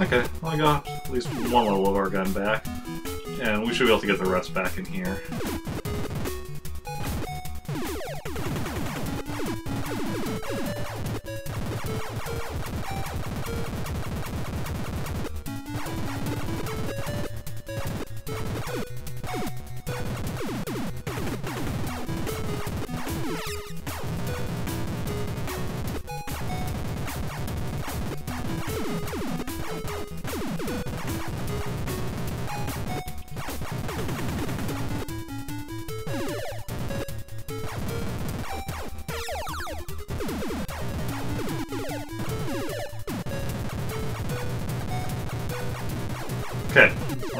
Okay, well I got at least one level of our gun back, and we should be able to get the rest back in here.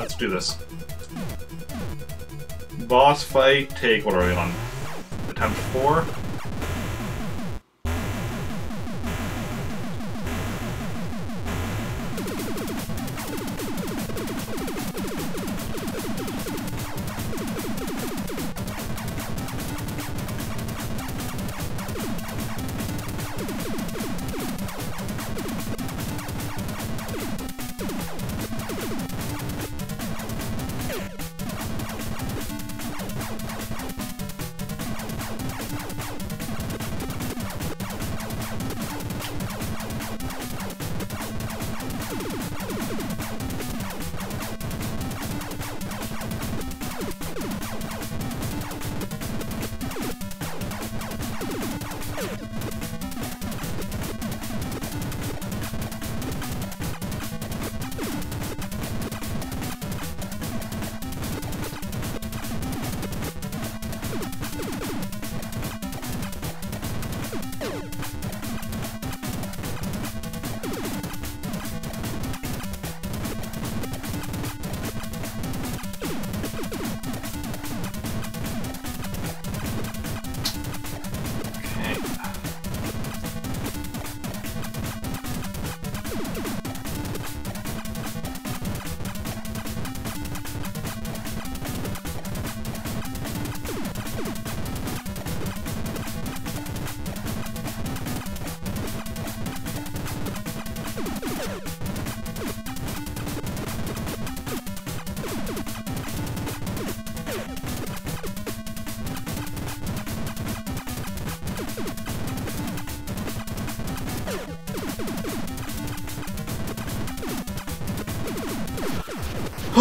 let's do this. Boss fight, take, what are we on? Attempt 4?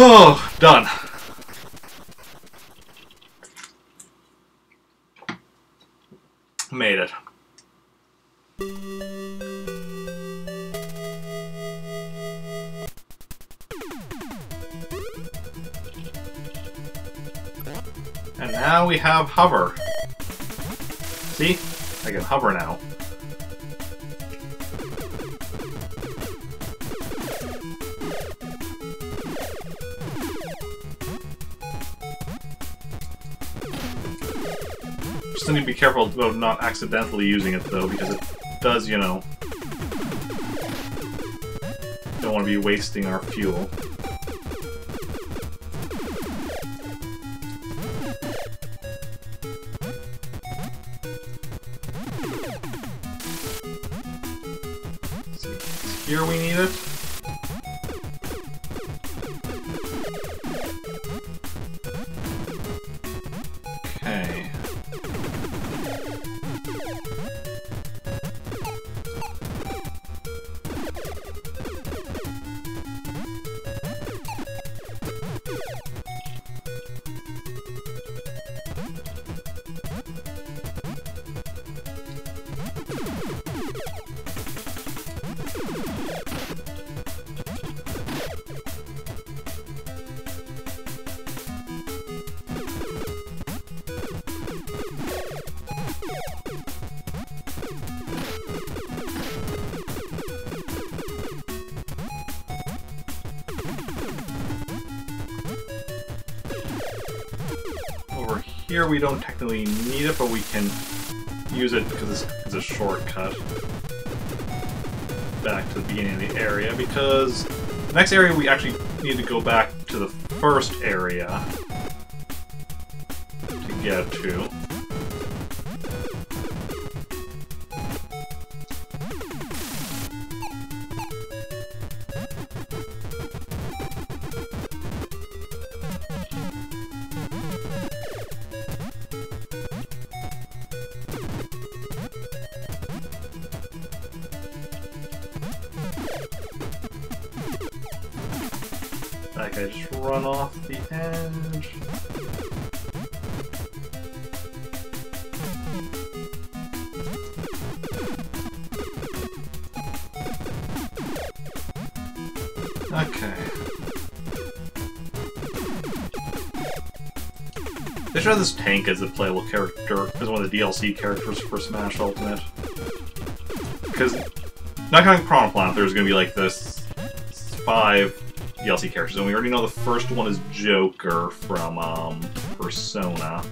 Oh, done. Made it. And now we have hover. See? I can hover now. Just need to be careful about not accidentally using it though, because it does, you know, don't want to be wasting our fuel. Here we need it. Okay. Over here we don't technically need it, but we can use it because it's a shortcut back to the beginning of the area, because the next area we actually need to go back to the first area to get to. That guy just run off the edge. Okay. They should have this tank as a playable character, as one of the DLC characters for Smash Ultimate. Because, not counting Piranha Plant, there's gonna be like this 5 DLC characters, and we already know the first one is Joker from Persona.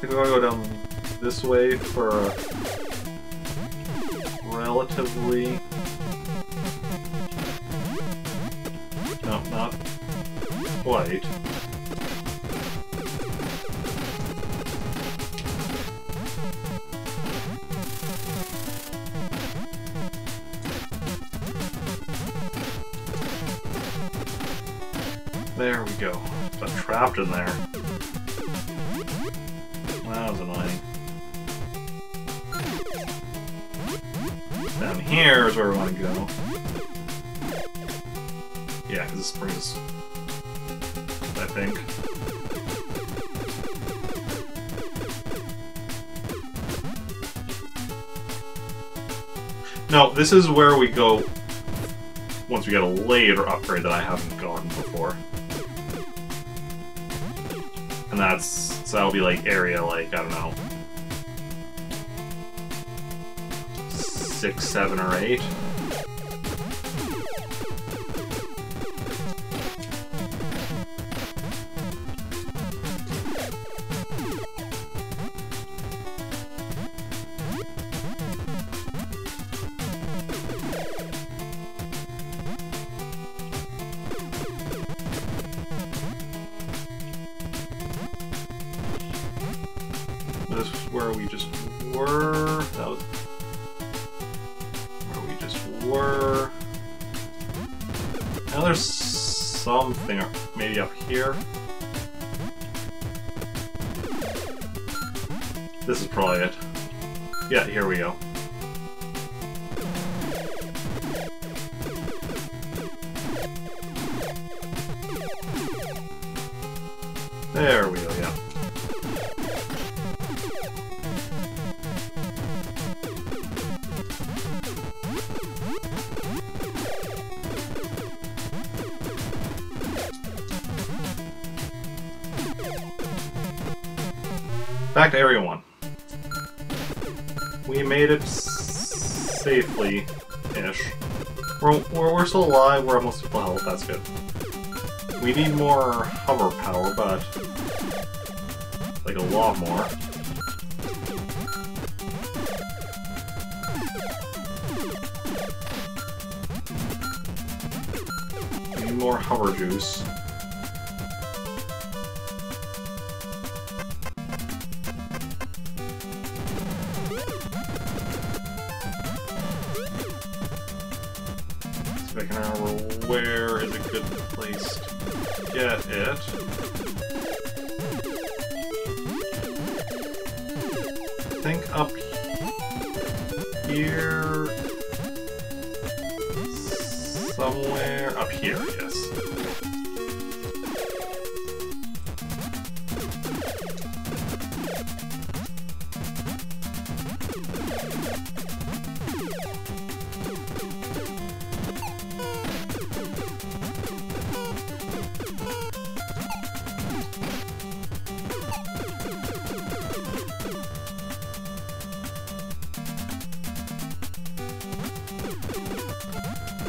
If we want to go down this way for a relatively... No, not quite. There we go. Got trapped in there. That was annoying. Down here is where we want to go. Yeah, because this brings, I think. No, this is where we go once we get a later upgrade that I haven't gotten before. And so that'll be like area, like, I don't know, 6, 7, or 8. This is where we just were. That was where we just were. Now there's something maybe up here. This is probably it. Yeah, here we go. There we go, yeah. Back to Area 1. We made it safely-ish. We're still alive, we're almost full health, that's good. We need more hover power, but... like a lot more. We need more hover juice. I can remember where is a good place to get it. I think up here... somewhere up here, yes.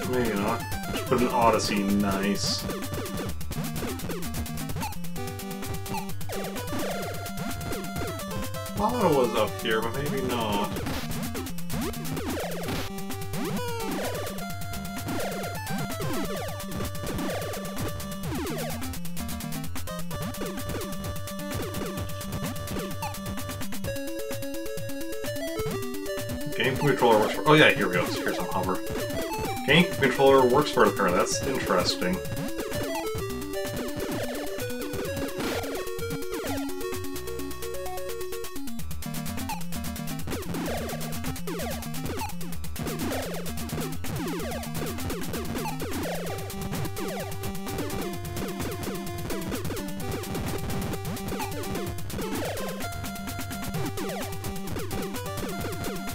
Maybe not. Just put an Odyssey, nice. I thought it was up here, but maybe not. Game controller works for... oh yeah, here we go. So here's some hover. Game controller works for the car. That's interesting.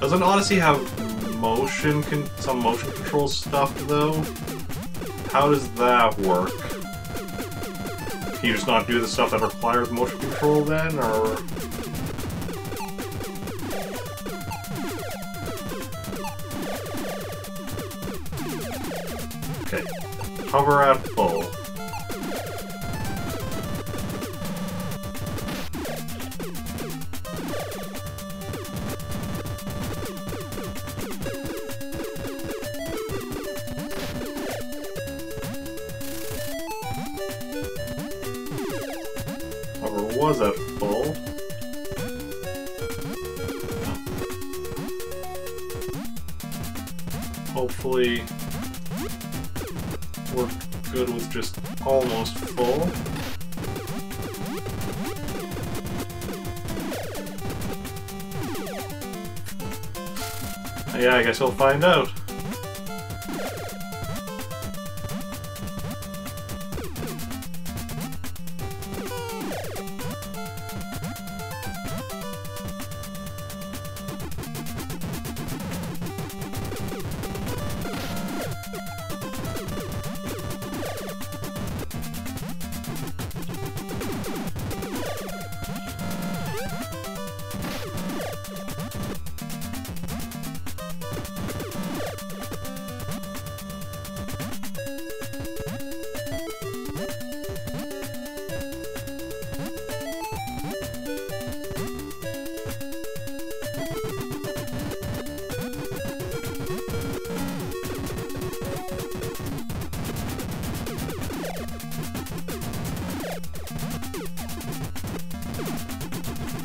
Doesn't Odyssey have some motion control stuff though? How does that work? Can you just not do the stuff that requires motion control then, or... Okay. Hover at full. Was at full. Hopefully we're good with just almost full. Yeah, I guess we'll find out.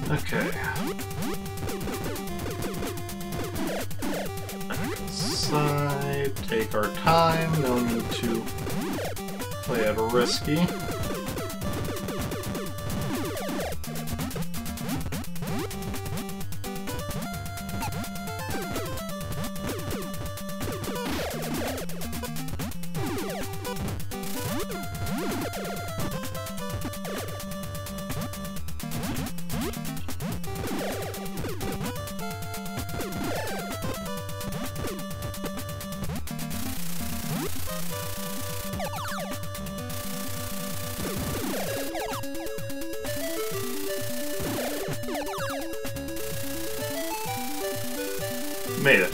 Okay. Back inside, take our time, no need to play it risky. Made it.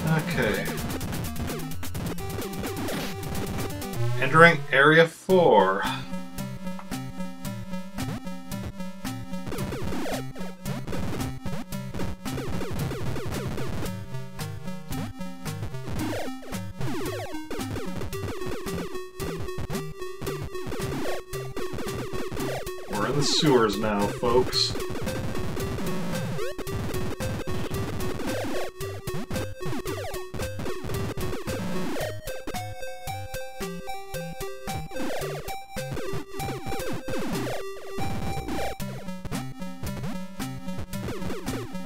Okay. Entering Area 4. We're in the sewers now, folks.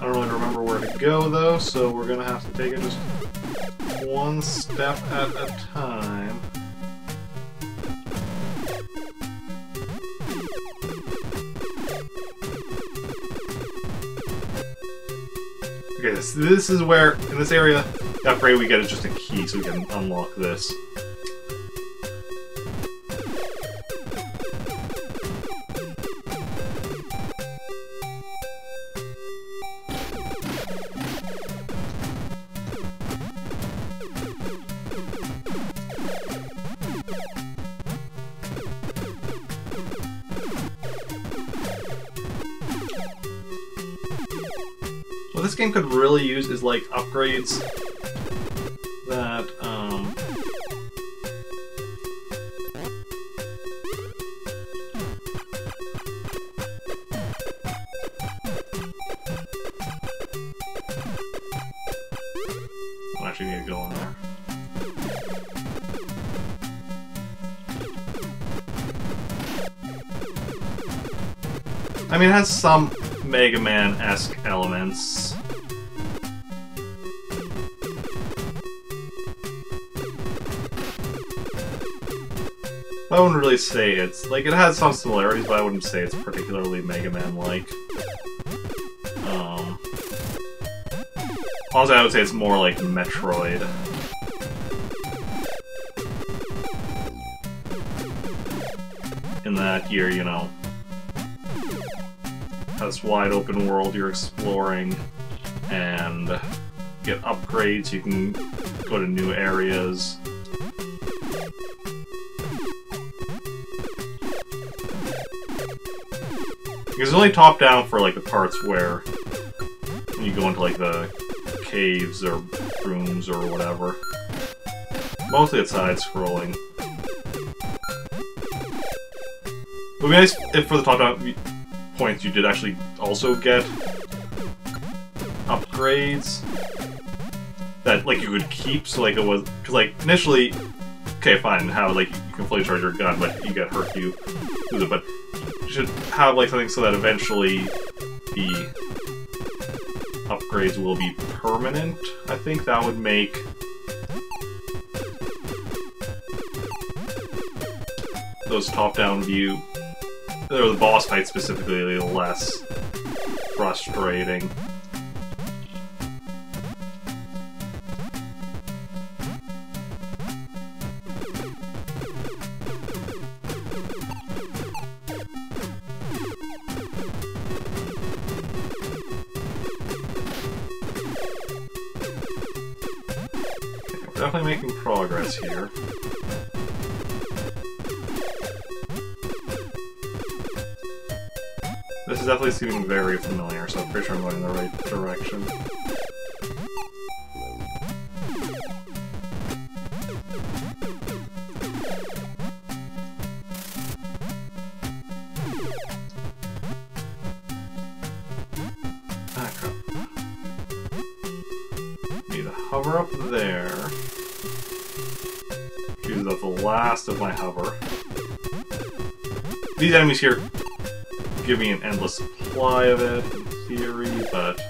I don't really remember where to go though, so we're gonna have to take it just one step at a time. Okay, this is where, in this area, the upgrade we get is just a key so we can unlock this. What this game could really use is like upgrades that I actually need to go in there. I mean, it has some Mega Man-esque elements. I wouldn't really say it's... like, it has some similarities, but I wouldn't say it's particularly Mega Man-like. Honestly, I would say it's more like Metroid. In that you're, you know, this wide open world you're exploring and get upgrades, you can go to new areas. Because it's only top down for like the parts where when you go into like the caves or rooms or whatever. Mostly it's side-scrolling. It would be nice if for the top-down points you did actually also get upgrades that like you could keep, so like it was, because like initially, okay fine, how like you can fully charge your gun, but you get hurt, you lose it, but you should have like something so that eventually the upgrades will be permanent. I think that would make those top-down view, or the boss fight specifically, less frustrating. Definitely making progress here. This is definitely seeming very familiar, so I'm pretty sure I'm going in the right direction. Back up. Need to hover up there. Use up the last of my hover. These enemies here give me an endless supply of it, in theory, but...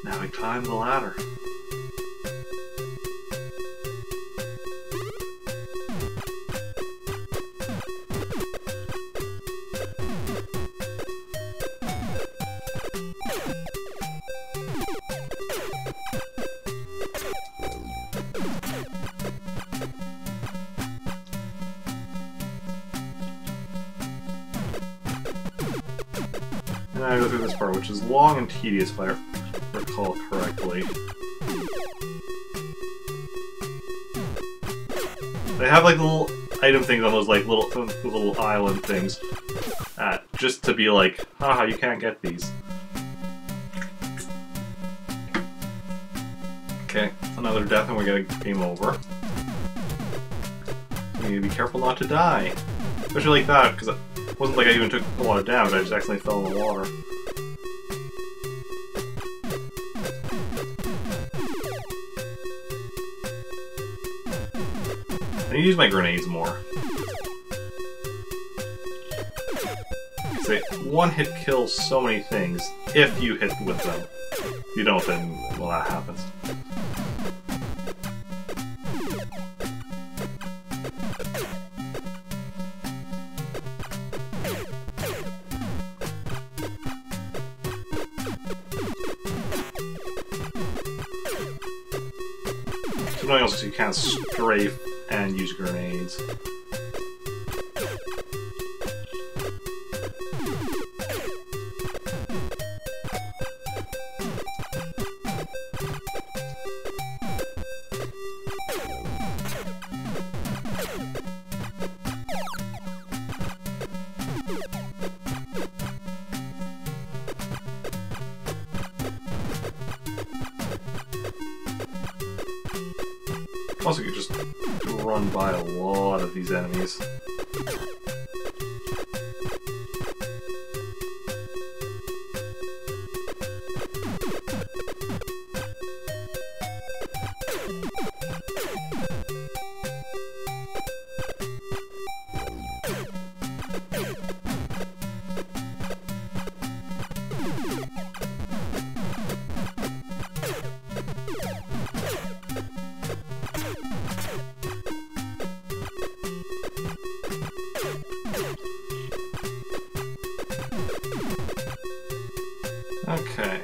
Now we climb the ladder. And I go through this part, which is long and tedious if I recall correctly. They have like little item things on those like little island things, just to be like, haha, you can't get these. Okay, another death and we're gonna game over. You need to be careful not to die, especially like that, because it wasn't like I even took a lot of damage, I just accidentally fell in the water. I need to use my grenades more. Say, one hit kills so many things if you hit with them. If you don't, then, well, that happens. Something else is you can't strafe and use grenades. Also, you could just run by a lot of these enemies. Okay.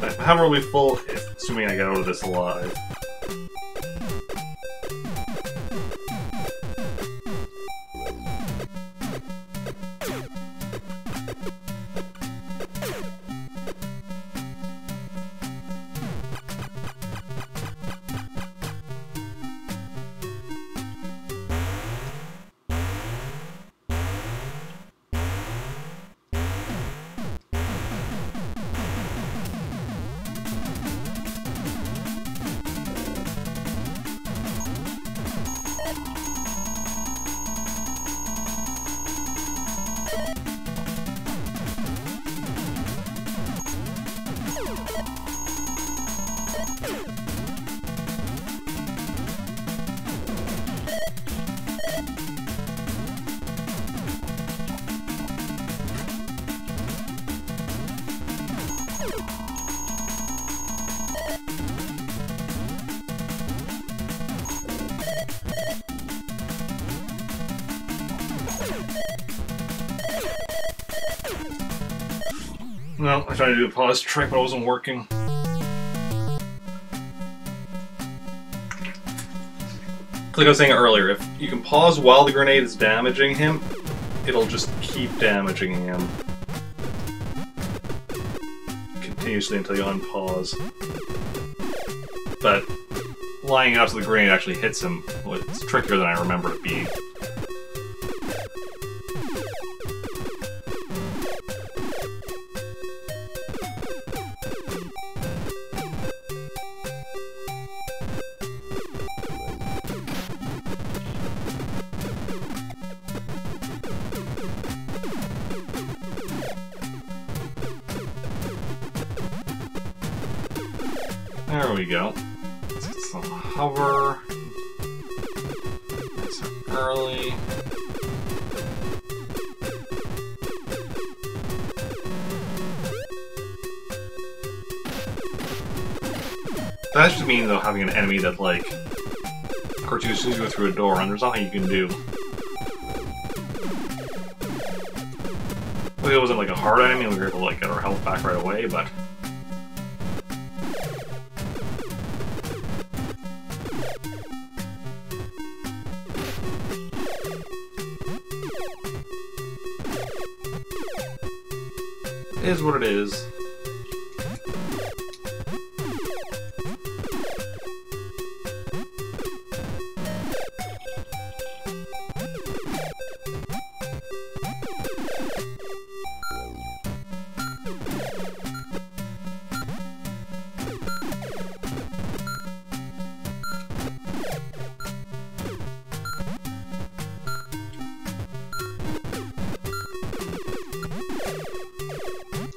My hammer will be full, assuming I get out of this alive. No, I tried to do a pause trick, but it wasn't working. Like I was saying earlier, if you can pause while the grenade is damaging him, it'll just keep damaging him continuously until you unpause. But lying out to the grenade actually hits him. Well, it's trickier than I remember it being. There we go. Let's get some hover. Nice and early. That should mean, though, having an enemy that, like, of course, as soon as you go through a door, and there's nothing you can do. Well, it wasn't like a hard enemy, and we were able to, like, get our health back right away, but it is what it is.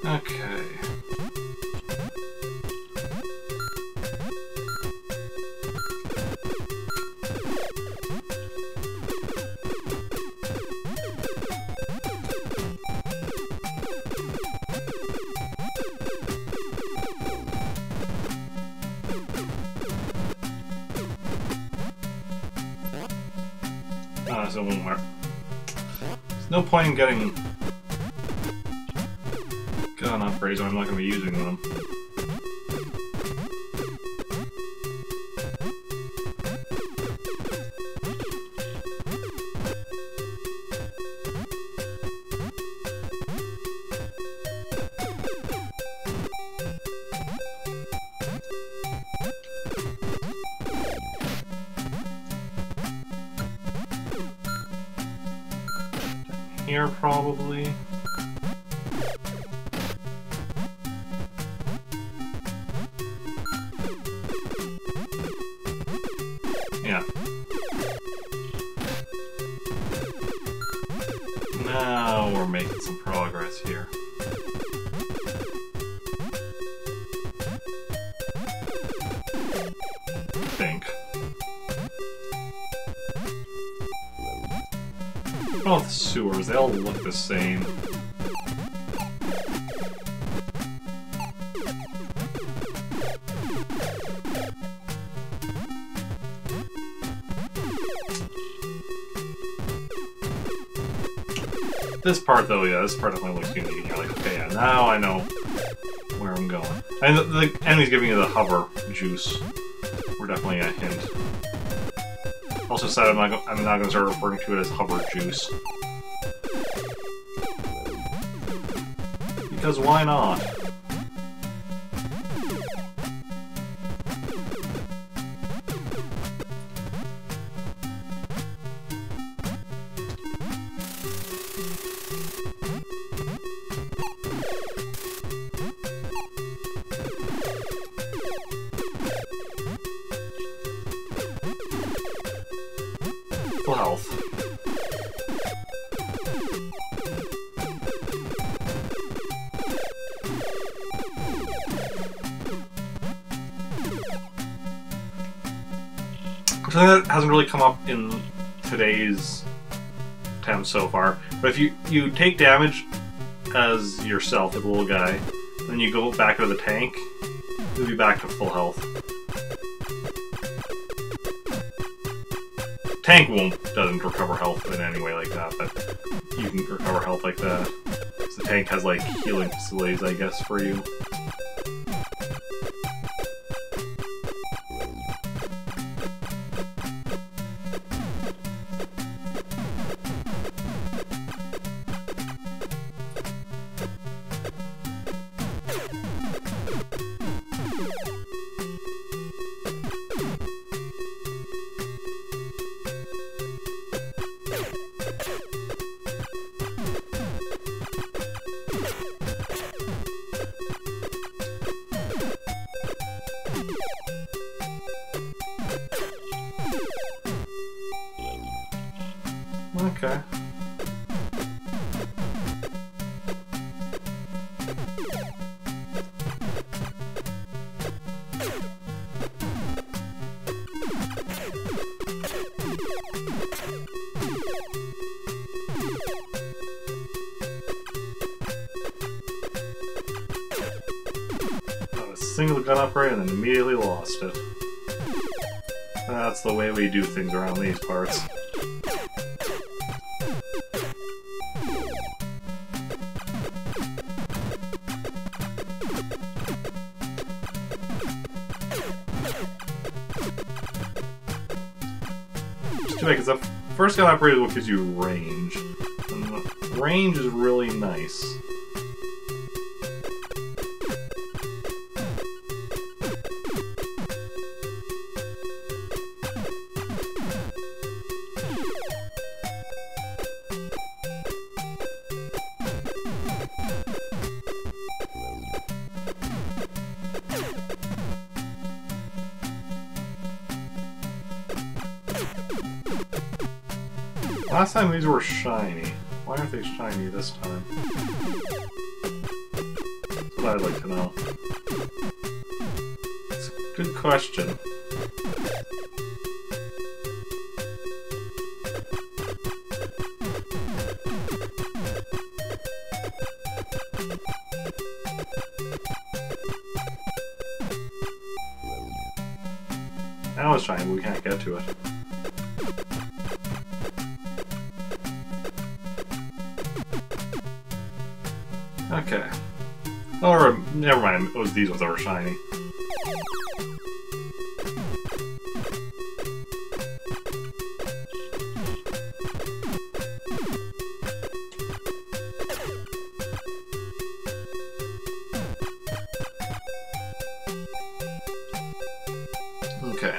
Okay. So one more. There's no point in getting gun upgrades when I'm not going to be using them. Here, probably. Yeah. Now we're making some progress here. I think. Oh, the sewers, they all look the same. This part, though, yeah, this part definitely looks unique. And you're like, okay, yeah, now I know where I'm going. And the enemy's giving you the hover juice. We're definitely a hint. Also said I'm not going to start referring to it as hover juice. Because why not? Full health. Something that hasn't really come up in today's attempt so far, but if you take damage as yourself, the little guy, then you go back into the tank, you'll be back to full health. Tank doesn't recover health in any way like that, but you can recover health like that. So the tank has like healing facilities, I guess, for you. Okay. Got a single gun upgrade and then immediately lost it. That's the way we do things around these parts. Because the first gun upgrade is what gives you range. And the range is really nice. Last time these were shiny. Why aren't they shiny this time? That's what I'd like to know. It's a good question. Now it's shiny, but we can't get to it. Okay. Or, never mind, it was these ones that were shiny. Okay.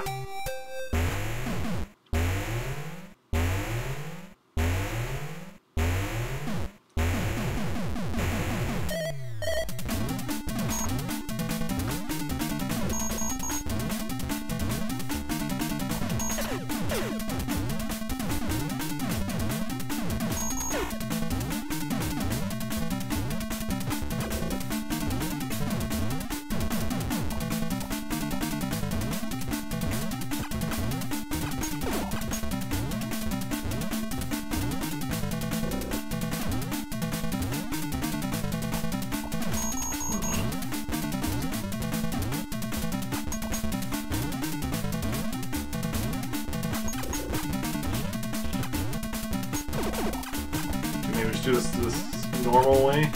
just do this normal way?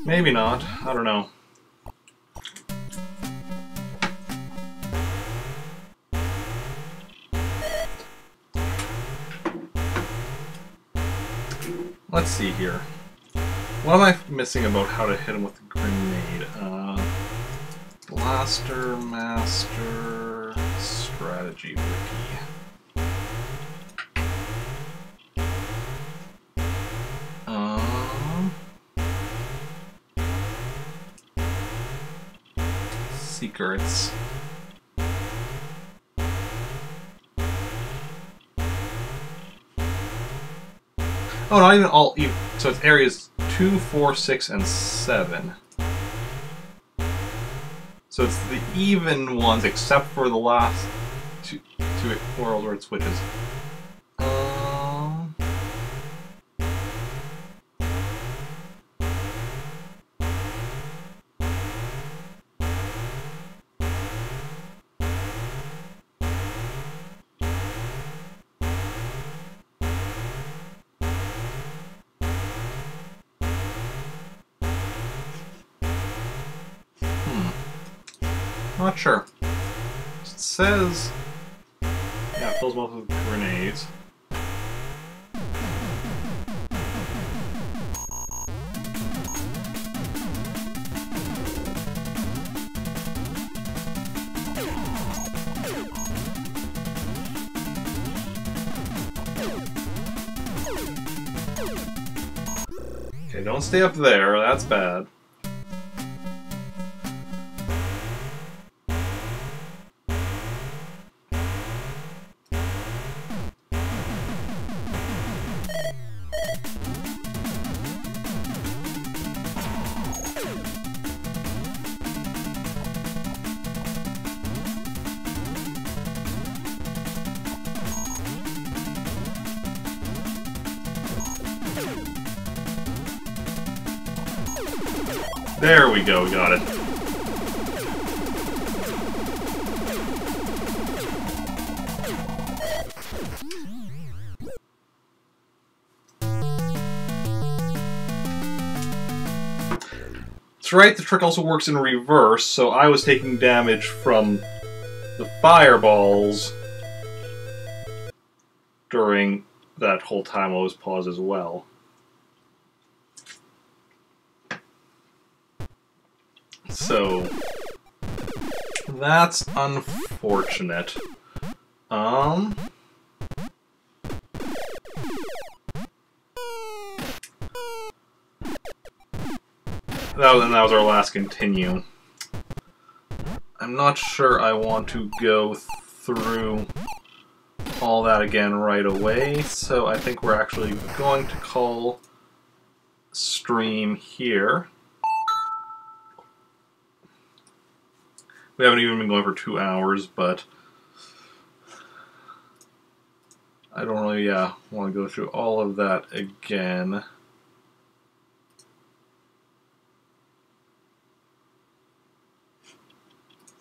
Maybe not. I don't know. Let's see here. What am I missing about how to hit him with a grenade? Blaster Master Strategy Wiki. Secrets. Oh, not even all even. So it's areas 2, 4, 6, and 7. So it's the even ones, except for the last two worlds where it switches. Not sure. It says, yeah, it fills both with grenades. Okay, don't stay up there. That's bad. There we go, got it. That's right, the trick also works in reverse, so I was taking damage from the fireballs during that whole time I was paused as well. So, that's unfortunate. That was our last continue. I'm not sure I want to go through all that again right away, so I think we're actually going to call stream here. We haven't even been going for 2 hours, but I don't really want to go through all of that again.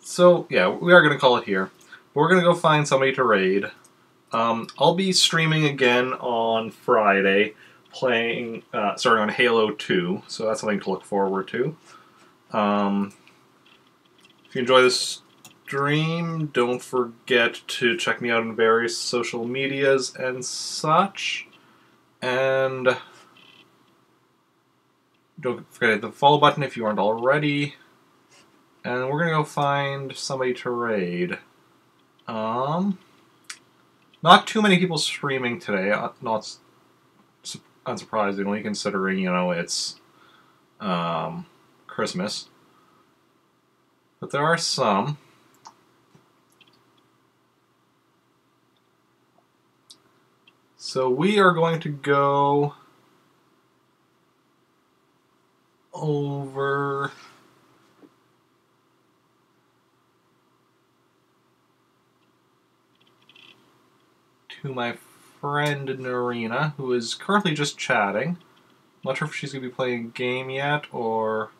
So, yeah, we are going to call it here. We're going to go find somebody to raid. I'll be streaming again on Friday, playing, starting on Halo 2, so that's something to look forward to. If you enjoy this stream, don't forget to check me out on various social medias and such. And don't forget to hit the follow button if you aren't already. And we're gonna go find somebody to raid. Not too many people streaming today, not unsurprisingly, considering, you know, it's Christmas. But there are some. So we are going to go over to my friend Narina, who is currently just chatting. I'm not sure if she's going to be playing a game yet or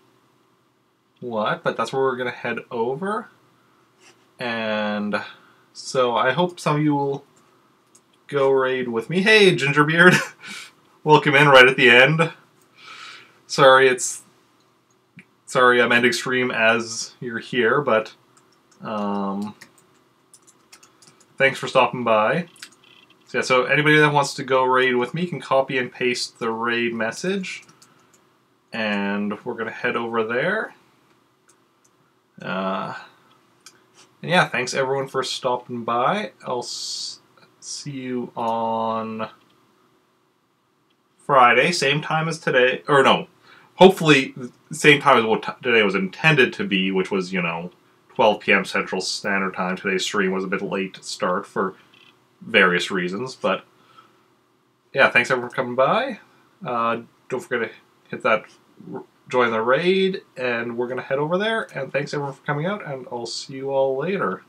what, but that's where we're going to head over. And so I hope some of you will go raid with me. Hey, Gingerbeard! Welcome in right at the end. Sorry, I'm ending stream as you're here, but thanks for stopping by. So, yeah, so anybody that wants to go raid with me can copy and paste the raid message, and we're going to head over there. And yeah, thanks everyone for stopping by. I'll see you on Friday, same time as today. Or no, hopefully the same time as what today was intended to be, which was, 12 p.m. Central Standard Time. Today's stream was a bit late to start for various reasons, but yeah, thanks everyone for coming by. Don't forget to hit that join the raid, and we're going to head over there, and thanks everyone for coming out, and I'll see you all later.